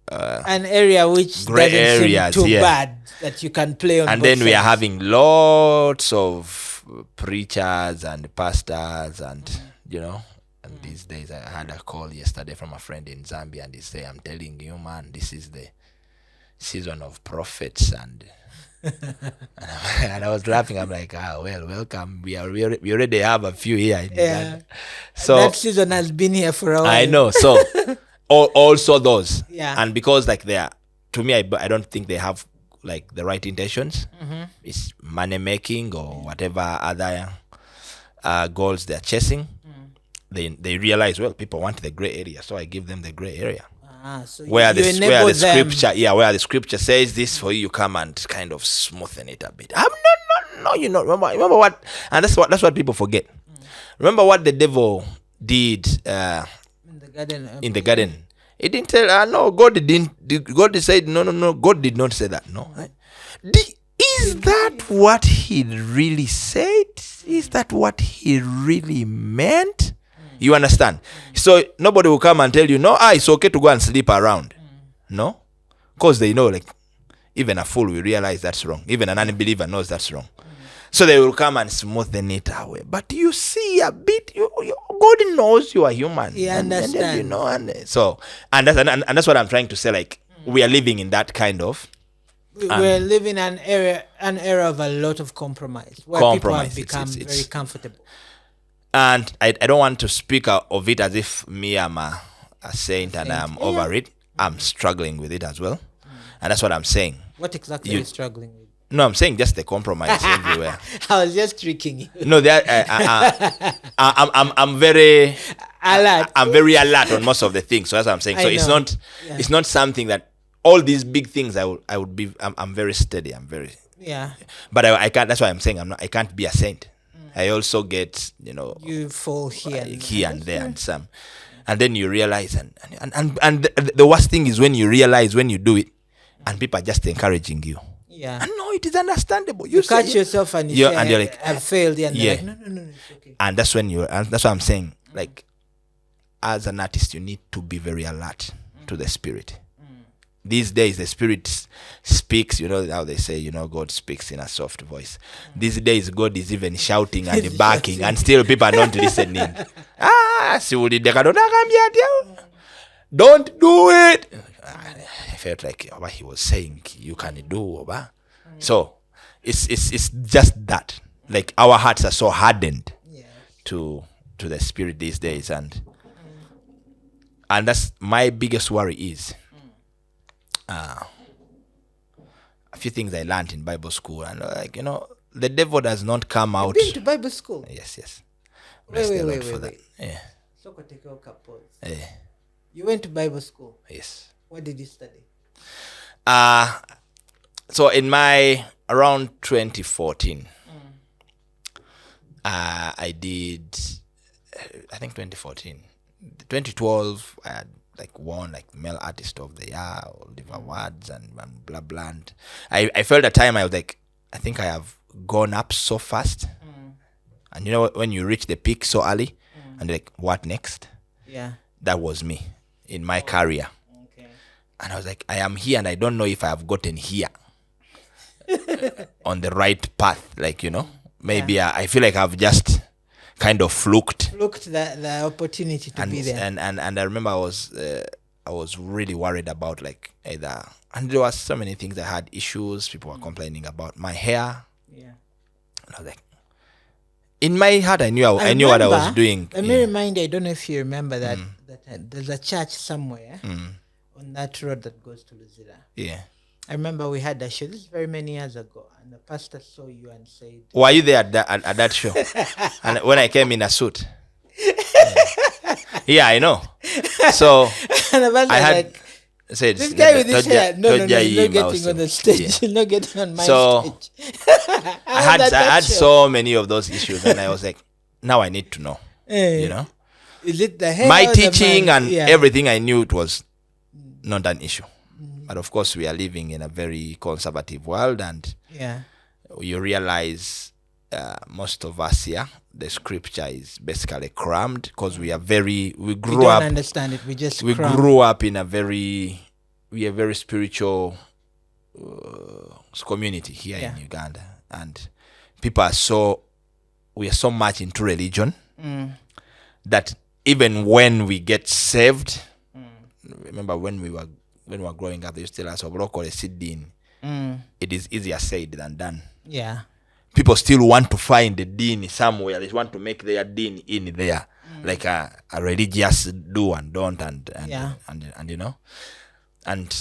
an area which
gray
doesn't
areas,
seem too bad that you can play on.
And
both
then we are
sides.
having lots of preachers and pastors, and and these days I had a call yesterday from a friend in Zambia, and he said, "I'm telling you, man, this is the season of prophets." And and I was laughing. I'm like, well, welcome. We already have a few here in Uganda. So
that season has been here for a while.
I know. So also those,
and
because like they are, to me, I don't think they have like the right intentions. It's money making or whatever other goals they're chasing. They realize, well, people want the gray area, so I give them the gray area.
So
where the
them.
scripture, where the scripture says this for you come and kind of smoothen it a bit. No, remember what, and that's what people forget. Remember what the devil did in the garden. He didn't tell no, God said no, God did not say that. No. Is that what he really said? Is that what he really meant? You understand? So nobody will come and tell you, no, it's okay to go and sleep around. No? Because they know, like, even a fool will realize that's wrong. Even an unbeliever knows that's wrong. So they will come and smoothen it away. But you see a bit, God knows you are human.
He understands.
And that's what I'm trying to say. Like, we are living in that kind of.
We're living an era of a lot of compromise, where people have become very comfortable.
And I don't want to speak of it as if I'm a saint and I'm over it. I'm struggling with it as well. And that's what I'm saying.
What exactly are you struggling with?
No, I'm saying just the compromise everywhere.
I was just tricking you.
No, I'm very
alert.
I'm very alert on most of the things. So that's what I'm saying. So it's not something that all these big things I'm very steady. I'm very But I can't. That's why I'm saying I can't be a saint. I also get,
you fall here
and there and some, and then you realize, and the worst thing is when you realize when you do it, and people are just encouraging you.
Yeah,
and no, it is understandable.
You catch yourself and you're like, I've failed, and
yeah,
like, no, it's okay.
And that's when that's what I'm saying. Like, as an artist, you need to be very alert to the spirit. These days, the Spirit speaks. You know how they say, God speaks in a soft voice. These days, God is even shouting and barking, and still people are not listening. Don't do it. I felt like what he was saying, you can do. So it's just that. Like, our hearts are so hardened to the Spirit these days, and that's my biggest worry is a few things I learned in Bible school, and the devil does not come out.
You've been to Bible school?
Yes.
Wait.
Yeah.
So take a couple.
Yeah.
You went to Bible school?
Yes.
What did you study?
So in my around 2014, I did, I think 2014, 2012, I had won male artist of the year, Oliver Awards, and blah blah. And I felt at the time I was like, I think I have gone up so fast, and when you reach the peak so early, and like, what next?
Yeah, that
was me in my career.
Okay.
And I was like, I am here, and I don't know if I have gotten here on the right path. Maybe I feel like I've just kind of fluked
the opportunity to be there.
And I remember I was really worried about either, and there were so many things. I had issues. People were complaining about my hair.
Yeah.
And I was like, in my heart, I knew what I was doing.
Let me remind you, I don't know if you remember that there's a church somewhere on that road that goes to Luzira.
Yeah.
I remember we had that show. This is very many years ago, and the pastor saw you and said,
"Were you there at that show?" And when I came in a suit, yeah, I know. So I had said,
"This guy with this hair, no, he's not getting on the stage. He's not getting on my stage."
I had so many of those issues, and I was like, "Now I need to know."
Is it the hair?
My teaching and everything, I knew it was not an issue. But of course, we are living in a very conservative world, and you realize most of us here, the scripture is basically crammed because we grew up.
Understand it. We
grew up in a very spiritual community here in Uganda, and we are so much into religion that even when we get saved, remember when we were growing up, they used to tell us of local Sidin. It is easier said than done.
Yeah.
People still want to find the deen somewhere. They want to make their deen in there, like a religious do and don't, and and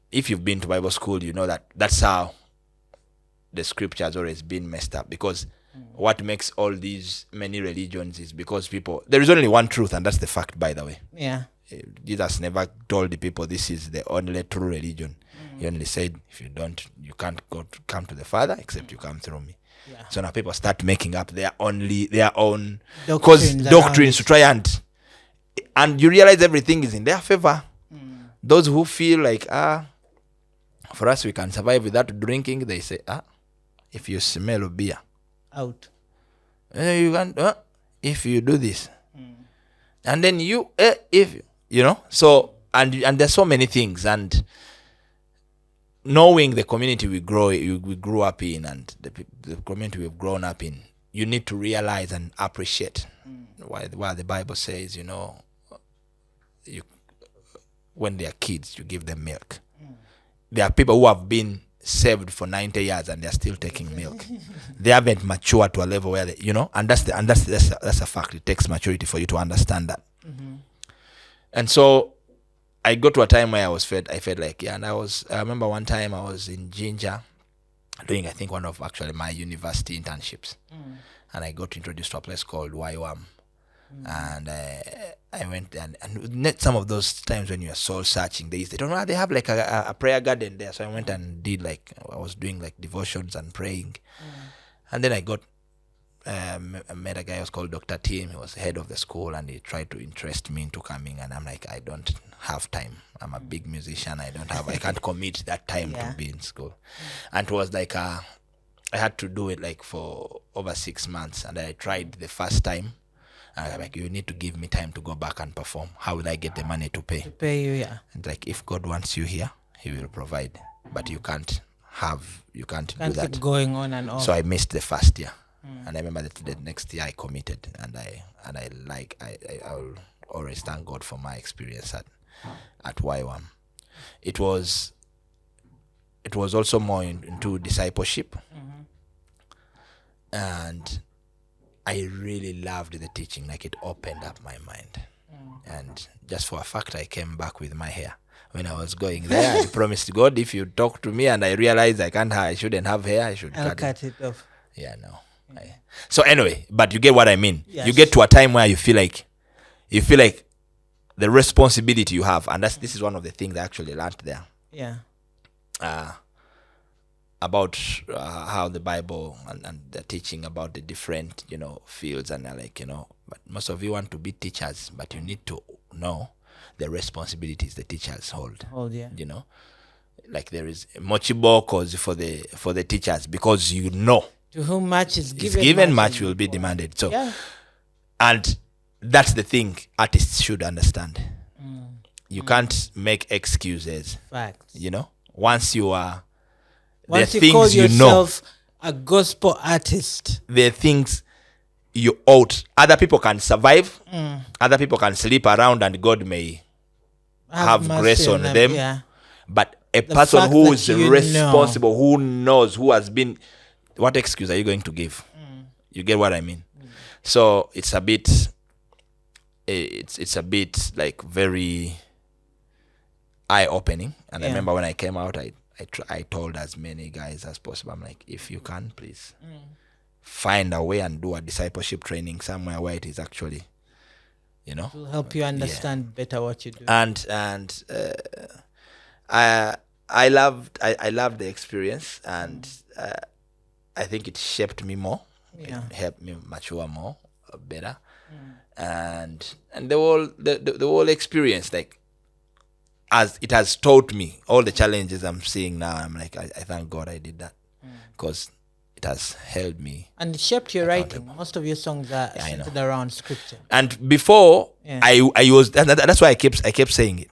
if you've been to Bible school, you know that's how the scripture has always been messed up, because what makes all these many religions is because there is only one truth, and that's the fact, by the way.
Yeah.
Jesus never told the people this is the only true religion. He only said, if you don't, you can't come to the Father except you come through me. Yeah. So now people start making up their own doctrines to try and you realize everything is in their favor. Those who feel like for us we can survive without drinking, they say if you smell beer
out,
you can if you do this, and then you if so and there's so many things, and knowing the community we grew up in and the community we've grown up in, you need to realize and appreciate why the Bible says, when they are kids, you give them milk. There are people who have been saved for 90 years and they're still taking milk. They haven't matured to a level where and that's a fact. It takes maturity for you to understand that. And so I got to a time where I felt like, and I remember one time I was in Ginger doing, I think, one of actually my university internships. And I got introduced to a place called YWAM. And I went and some of those times when you are soul searching, they don't know, they have like a prayer garden there. So I went and did I was doing like devotions and praying. And then I met a guy who was called Dr. Tim. He was head of the school, and he tried to interest me into coming. And I'm like, I don't have time. I'm a big musician. I can't commit that time to be in school. And it was like I had to do it like for over 6 months. And I tried the first time. And I'm like, you need to give me time to go back and perform. How will I get the money to pay?
To pay you, yeah.
And like, if God wants you here, he will provide. But you can't do that.
Keep going on and on.
So I missed the first year. And I remember that the next year I committed, and I will always thank God for my experience at YWAM. It was also more into discipleship, and I really loved the teaching. Like, it opened up my mind. And just for a fact, I came back with my hair. When I was going there, I promised God, if you talk to me and I realize I shouldn't have hair, I should
cut it off.
Yeah, no. So anyway, but you get what I mean.
Yes.
You get to a time where you feel like the responsibility you have, and this is one of the things I actually learned there.
Yeah.
About how the Bible and the teaching about the different, fields, and but most of you want to be teachers, but you need to know the responsibilities the teachers hold.
Yeah.
Like there is mochibo cause for the teachers, because
to whom much is given,
much will be demanded. So,
yeah.
And that's the thing artists should understand. You can't make excuses.
Facts.
Once you
call yourself a gospel artist,
there are things you ought. Other people can survive. Other people can sleep around, and God may have grace on them.
Yeah.
But a person who is responsible, who knows, who has been, what excuse are you going to give? You get what I mean? So it's a bit like very eye-opening. And I remember when I came out, I told as many guys as possible, I'm like, if you can, please find a way and do a discipleship training somewhere where it is actually,
to help you understand better what you do.
And I loved the experience, and I think it shaped me more.
Yeah.
It helped me mature more, better, and the whole experience, like, as it has taught me all the challenges I'm seeing now. I'm like, I thank God I did that, because it has helped me.
And it shaped your writing. Most of your songs are centered around scripture.
And before, I was, that's why I kept saying it.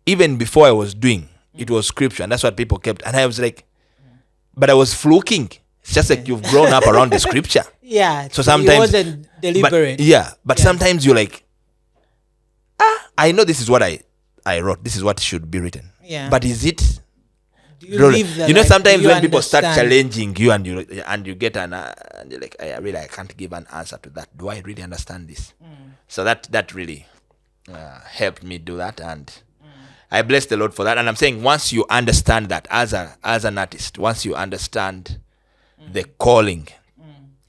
Even before I was doing, it was scripture, and that's what people kept. And I was like, but I was fluking. It's just like you've grown up around the scripture.
Yeah.
So sometimes
it wasn't deliberate.
But sometimes you're like, I know this is what I wrote. This is what should be written.
Yeah.
But is it?
Do you live the
sometimes when people
understand?
start challenging you, and you get and you're like, I can't give an answer to that. Do I really understand this? So that really helped me do that, and I bless the Lord for that. And I'm saying, once you understand that as an artist, once you understand the calling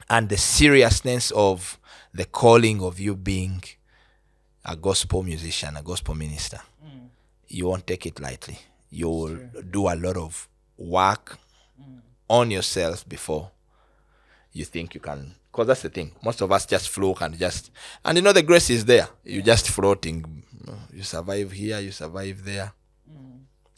and the seriousness of the calling of you being a gospel musician, a gospel minister, you won't take it lightly. You will do a lot of work on yourself before you think you can. Because that's the thing. Most of us just float and the grace is there. You're just floating. You survive here, you survive there.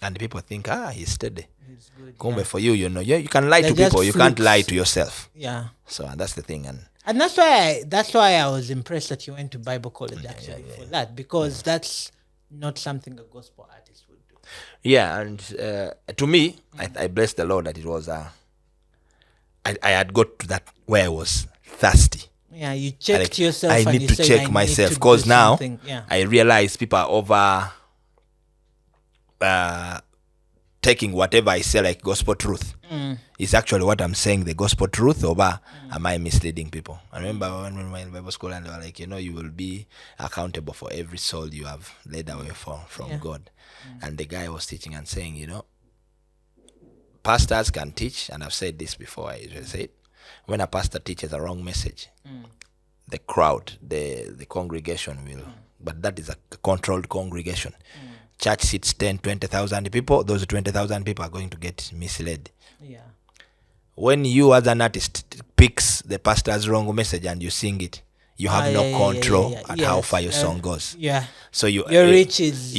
And people think, he's steady.
He's good.
Come for you, you can lie to people. You can't lie to yourself.
Yeah.
So that's the thing.
And that's why I was impressed that you went to Bible college actually for that, because that's not something a gospel artist would do.
Yeah, and to me, I bless the Lord that it was I had got to that where I was thirsty.
Yeah, you checked yourself.
I
and
need to
said,
check myself, because now I realize people are over taking whatever I say like gospel truth. It's actually what I'm saying, the gospel truth, or am I misleading people? I remember when we were in Bible school and they were like, you will be accountable for every soul you have led away from God. And the guy was teaching and saying, pastors can teach, and I've said this before, I usually say it, when a pastor teaches a wrong message, the crowd, the congregation will, but that is a controlled congregation. Church seats 10, 20,000 people, those 20,000 people are going to get misled.
Yeah.
When you as an artist picks the pastor's wrong message and you sing it, you have no control at how far your song goes.
Yeah.
So your
reach is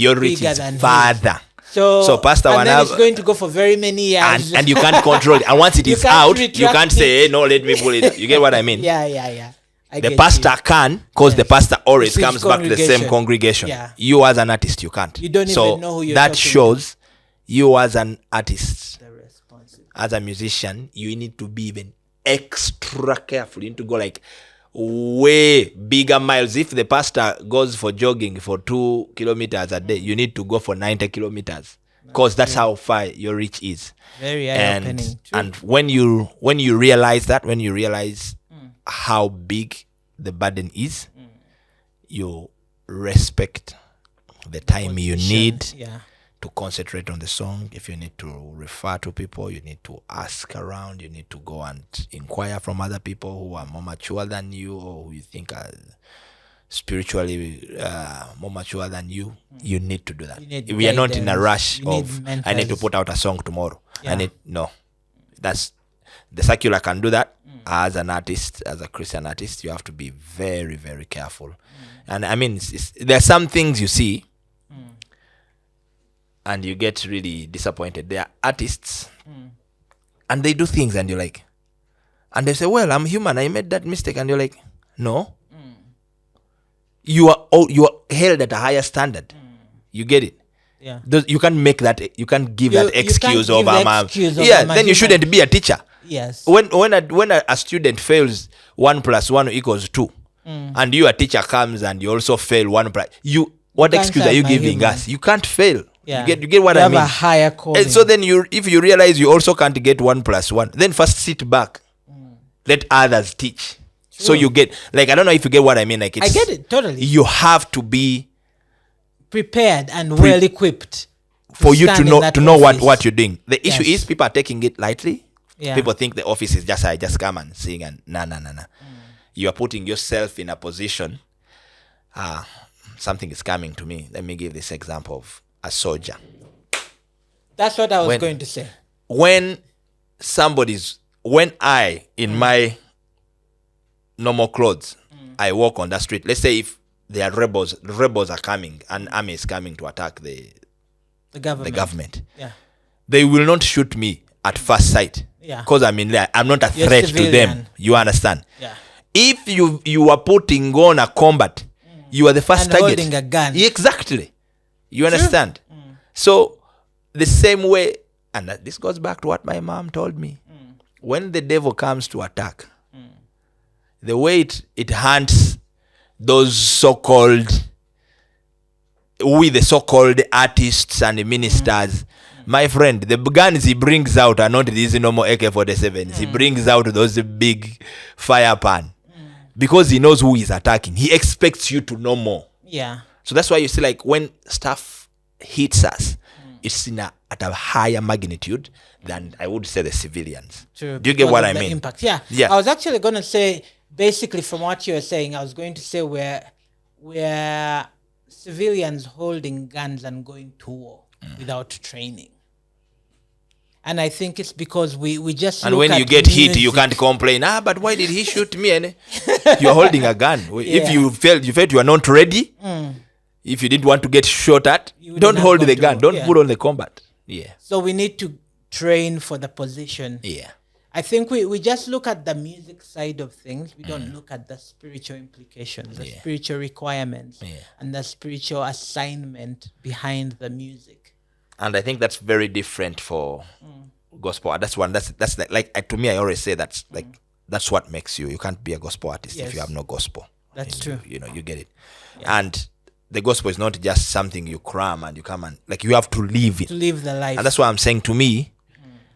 farther. So pastor
and then it's going to go for very many years.
And you can't control it. And once it is out, you can't say, hey, no, let me pull it. You get what I mean?
Yeah.
The pastor can, because the pastor always comes back to the same congregation.
Yeah.
You as an artist, you can't.
You don't even know who you're
that
talking
shows You as an artist,
The responsibility.
as a musician, you need to be even extra careful. You need to go like way bigger miles. If the pastor goes for jogging for 2 kilometers a day, you need to go for 90 kilometers, because that's how far your reach is.
Very eye-opening.
And when you realize that, when you realize how big the burden is, you respect the time you need to concentrate on the song. If you need to refer to people, you need to ask around, you need to go and inquire from other people who are more mature than you, or who you think are spiritually more mature than you. You need to do that. We are not in a rush of I need to put out a song tomorrow. That's the secular can do that. As an artist, as a Christian artist, you have to be very, very careful. And I mean, there are some things you see and you get really disappointed. They are artists and they do things and you're like, and they say, well, I'm human, I made that mistake. And you're like, no. You are held at a higher standard. You get it?
Yeah.
You can't make that. You can't give that excuse of
excuse of
then you shouldn't be a teacher.
Yes.
When a student fails 1 + 1 = 2, and you a teacher comes and you also fail 1 + what excuse are you giving us? You can't fail.
Yeah.
You get what I mean?
You have a higher calling.
And so then if you realize you also can't get 1 + 1, then first sit back, let others teach. So you get, like, I don't know if you get what I mean. Like,
I get it totally.
You have to be
prepared and well equipped
for you to know what you're doing. The issue
Yes.
is people are taking it lightly.
Yeah.
People think the office is I just come and sing and nah. You are putting yourself in a position. Something is coming to me. Let me give this example of a soldier.
That's what I was going to say.
When I in my normal clothes, I walk on the street. Let's say if there are rebels are coming, an army is coming to attack the government.
Yeah.
They will not shoot me at first sight.
Yeah.
Because I'm not a threat to them. You understand?
Yeah.
If you are putting on a combat, you are the first target.
Holding a gun.
Exactly. You understand? So the same way, and this goes back to what my mom told me. When the devil comes to attack, the way it hunts those so-called artists and ministers, my friend, the guns he brings out are not these normal AK-47s. He brings out those big fire pan because he knows who he's attacking. He expects you to know more.
Yeah.
So that's why you see, like, when stuff hits us, it's at a higher magnitude than, I would say, the civilians.
True.
Do you get what I
The
mean?
impact. Yeah.
Yeah.
I was actually going to say, basically, from what you were saying, I was going to say where civilians holding guns and going to war without training. And I think it's because we just
and
look
when
at
you get hit, you
music.
can't complain. But why did he shoot me? You're holding a gun. If you felt you are not ready, if you didn't want to get shot at,
You
don't
would
hold
not
the
go
gun.
to-
Don't
yeah.
put on the combat. Yeah.
So we need to train for the position.
Yeah.
I think we just look at the music side of things. We don't look at the spiritual implications, the spiritual requirements, and the spiritual assignment behind the music.
And I think that's very different for gospel. That's like to me, I always say that's what makes you. You can't be a gospel artist if you have no gospel.
That's true.
You get it. Yeah. And the gospel is not just something you cram and you come and, like, you have to live it.
To live the life.
And that's why I'm saying, to me,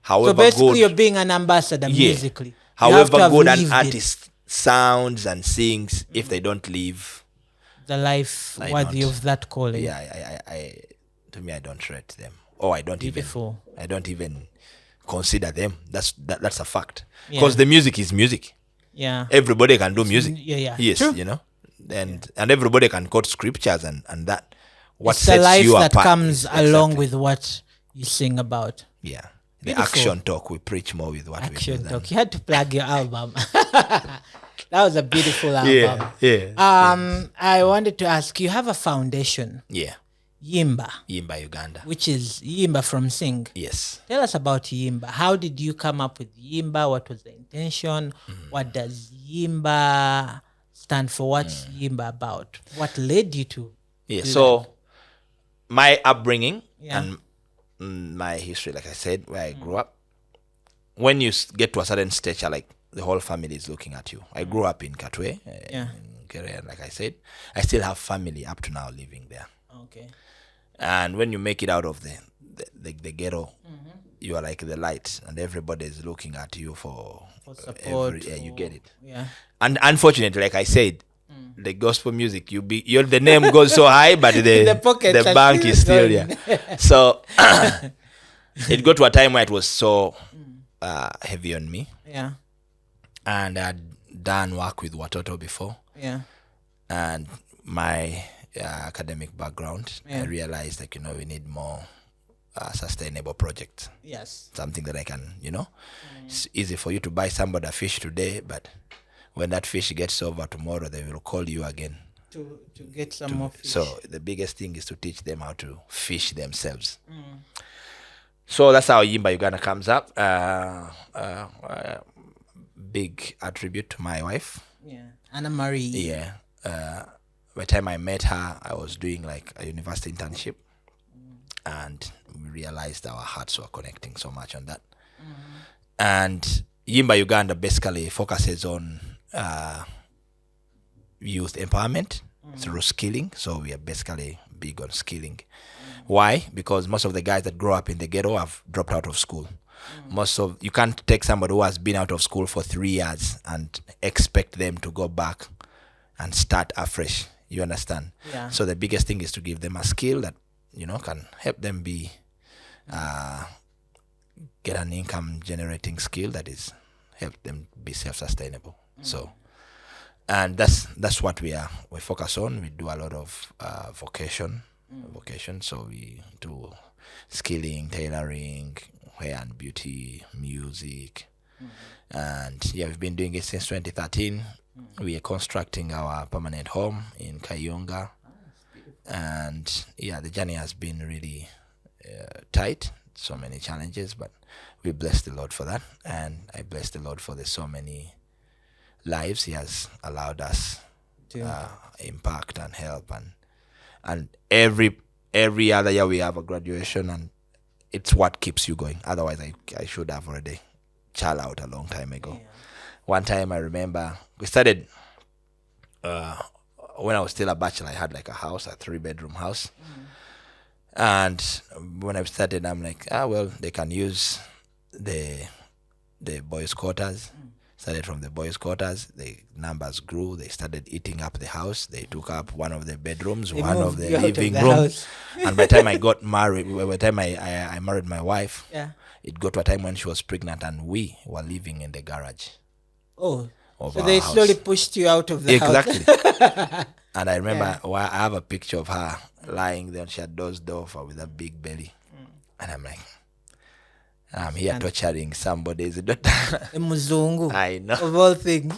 however
So basically,
good,
you're being an ambassador musically. You have
however
to have
good an
lived
artist sounds and sings, if they don't live
the life worthy of that calling.
to me, I don't rate them. Or I don't even consider them. That's a fact. Because the music is music.
Yeah.
Everybody can do music.
Yeah.
Yes,
True.
and everybody can quote scriptures and that. What
It's the
sets
life
you
that
apart
comes
is
along
exactly-
with what you sing about.
Yeah. The
Beautiful.
action talk, we preach more with what
Action
we do.
talk. You had to plug your album. That was a beautiful album.
Yeah.
I wanted to ask, you have a foundation,
Yeah.
Yimba,
Yimba, Uganda.
which is Yimba from Sing.
Yes.
Tell us about Yimba. How did you come up with Yimba? What was the intention? What does Yimba stand for? What's Yimba about? What led you to
Yeah.
do
So my upbringing
Yeah.
and my history, like I said, where I grew up. When you get to a certain stature, like the whole family is looking at you. I grew up in Katwe, in Kerea, like I said. I still have family up to now living there.
Okay.
And when you make it out of the ghetto, you are like the light, and everybody is looking at you for
support.
you get it.
Yeah.
And unfortunately, like I said, the gospel music, the name goes so high, but the bank is still there. So it got to a time where it was so heavy on me.
Yeah.
And I'd done work with Watoto before.
Yeah.
And my academic background, I realized like, we need more sustainable projects.
Yes.
Something that I can, it's easy for you to buy somebody a fish today, but when that fish gets over tomorrow, they will call you again
to get some more fish.
So the biggest thing is to teach them how to fish themselves. So that's how Yimba Uganda comes up. Big attribute to my wife.
Yeah, Anna Marie.
Yeah. By the time I met her, I was doing like a university internship, and we realized our hearts were connecting so much on that. And Yimba Uganda basically focuses on youth empowerment through skilling. So we are basically big on skilling. Why? Because most of the guys that grow up in the ghetto have dropped out of school. You can't take somebody who has been out of school for 3 years and expect them to go back and start afresh. You understand?
Yeah.
So the biggest thing is to give them a skill that can help them be get an income generating skill that is help them be self-sustainable. So, and that's what we focus on. We do a lot of vocation. So we do skilling, tailoring, hair and beauty, music, and we've been doing it since 2013. We are constructing our permanent home in Kayunga, and the journey has been really tight. So many challenges, but we bless the Lord for that, and I bless the Lord for the so many lives He has allowed us to impact and help, and every other year we have a graduation, and it's what keeps you going. Otherwise, I should have already child out a long time ago. Yeah. One time I remember we started when I was still a bachelor. I had like a house, a 3-bedroom house. And when I started, I'm like, they can use the boys' quarters. Started from the boys' quarters. The numbers grew. They started eating up the house. They took up one of the bedrooms, one of the living rooms. And by the time I got married, by the time I married my wife, it got to a time when she was pregnant and we were living in the garage.
Oh, so they slowly pushed you out of the house.
Exactly. And I remember I have a picture of her lying there. She had dozed off with a big belly. And I'm like, I'm here torturing somebody. Is it not?
Muzungu.
I know.
Of all things.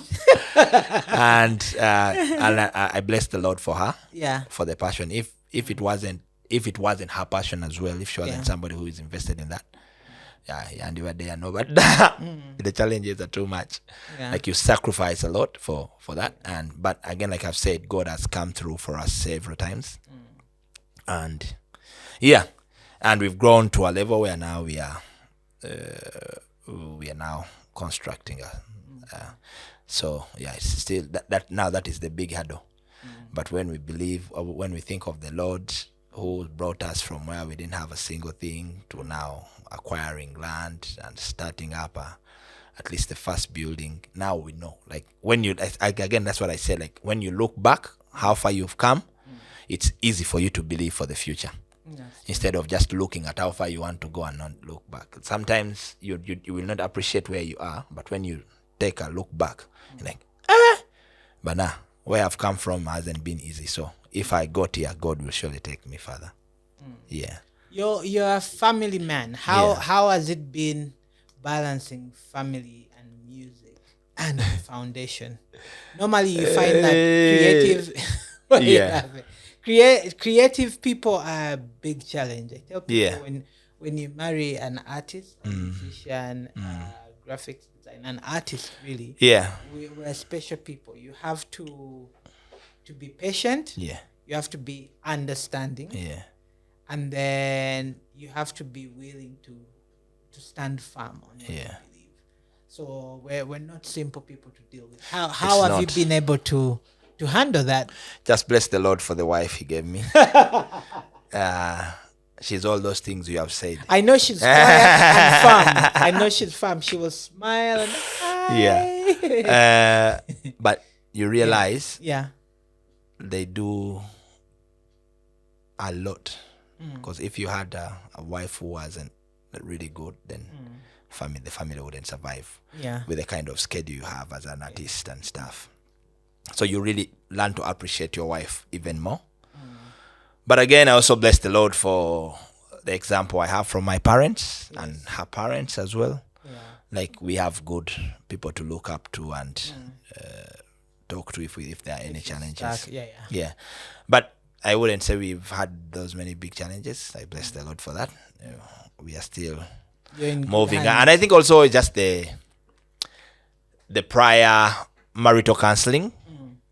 and I bless the Lord for her.
Yeah.
For the passion. If it wasn't her passion as well, if she wasn't somebody who is invested in that, and you were there, no, but the challenges are too much. Yeah. Like you sacrifice a lot for that, but again, like I've said, God has come through for us several times, and we've grown to a level where now we are now constructing it's still that now that is the big hurdle. But when we think of the Lord who brought us from where we didn't have a single thing to now acquiring land and starting up at least the first building, now we know, like when you again, that's what I said, like when you look back how far you've come, it's easy for you to believe for the future. Yes. Instead of just looking at how far you want to go and not look back. Sometimes you will not appreciate where you are, but when you take a look back, you're like, but now where I've come from hasn't been easy. So if I got here, God will surely take me further. Yeah.
You're a family man. How has it been balancing family and music and foundation? Normally you find that creative people are a big challenge. I tell people when you marry an artist, a musician, graphics design, an artist really. Yeah. We're special people. You have to be patient. Yeah. You have to be understanding. Yeah. And then you have to be willing to stand firm on what you believe. So we're not simple people to deal with. How have you been able to handle that?
Just bless the Lord for the wife He gave me. She's all those things you have said.
I know she's quiet and firm. I know she's firm. She will smile and
yeah. But you realize they do a lot. Because if you had a wife who wasn't really good, then the family wouldn't survive with the kind of schedule you have as an artist and stuff. So you really learn to appreciate your wife even more. But again, I also bless the Lord for the example I have from my parents and her parents as well. Like, we have good people to look up to and talk to if there are any challenges. Yeah. But I wouldn't say we've had those many big challenges. I bless the Lord for that. We are still moving. And I think also just the prior marital counseling,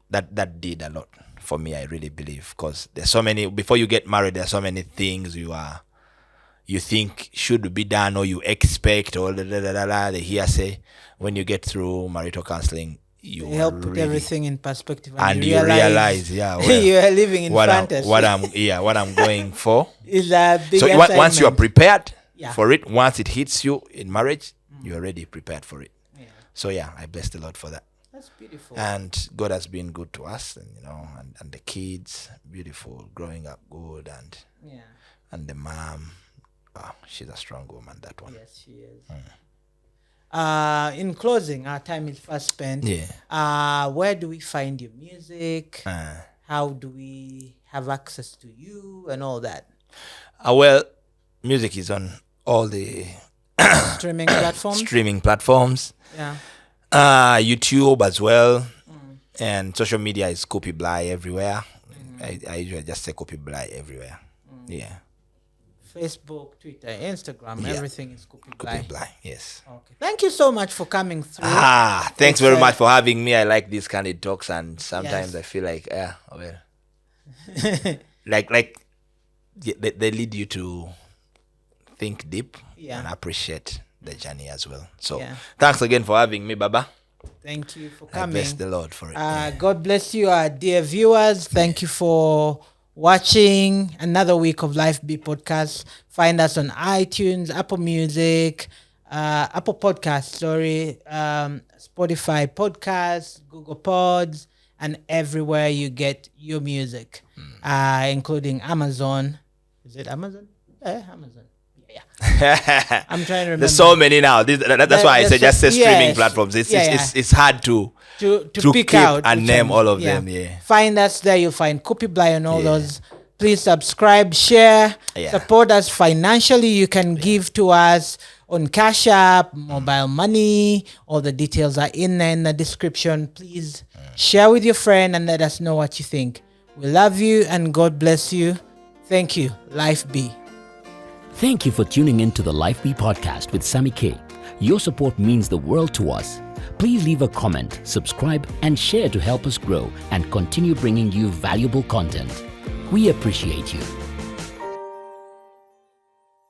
that did a lot for me, I really believe. Because there's so many, before you get married, there's so many things you think should be done or you expect or the hearsay. When you get through marital counseling, you
help put everything in perspective,
and you realize
you are living in fantasy.
What I'm going for
is a big
assignment. Once you are prepared for it, once it hits you in marriage, you're already prepared for it. So I bless the Lord for that.
That's beautiful.
And God has been good to us, and and the kids, beautiful, growing up good, and the mom, she's a strong woman, that one.
Yes, she is. In closing, our time is fast spent. Where do we find your music? How do we have access to you and all that?
Well, music is on all the
streaming
platforms. YouTube as well. And social media is Coopy Bly everywhere. I usually just say Coopy Bly everywhere.
Facebook, Twitter, Instagram, everything is Coopy Bly.
Coopy Bly, yes.
Okay. Thank you so much for coming through.
Thanks very much for having me. I like these candid talks, and sometimes I feel like, like they lead you to think deep and appreciate the journey as well. So thanks again for having me, Baba.
Thank you for coming.
I bless the Lord for it.
God bless you, our dear viewers. Thank you for watching another week of Life B Podcast. Find us on iTunes, Apple Music, Apple Podcasts, Spotify Podcasts, Google Pods, and everywhere you get your music, including Amazon. Is it Amazon? Amazon. I'm trying to remember.
There's so many now. That's why I say just say streaming platforms. It's hard to
pick out
and name all of them.
Find us there. You'll find Coopy Bly and all those. Please subscribe, share, support us financially. You can give to us on Cash App, mobile money. All the details are in there in the description. Please share with your friend and let us know what you think. We love you and God bless you. Thank you. Life B.
Thank you for tuning in to the Life B Podcast with Sami-K. Your support means the world to us. Please leave a comment, subscribe, and share to help us grow and continue bringing you valuable content. We appreciate you.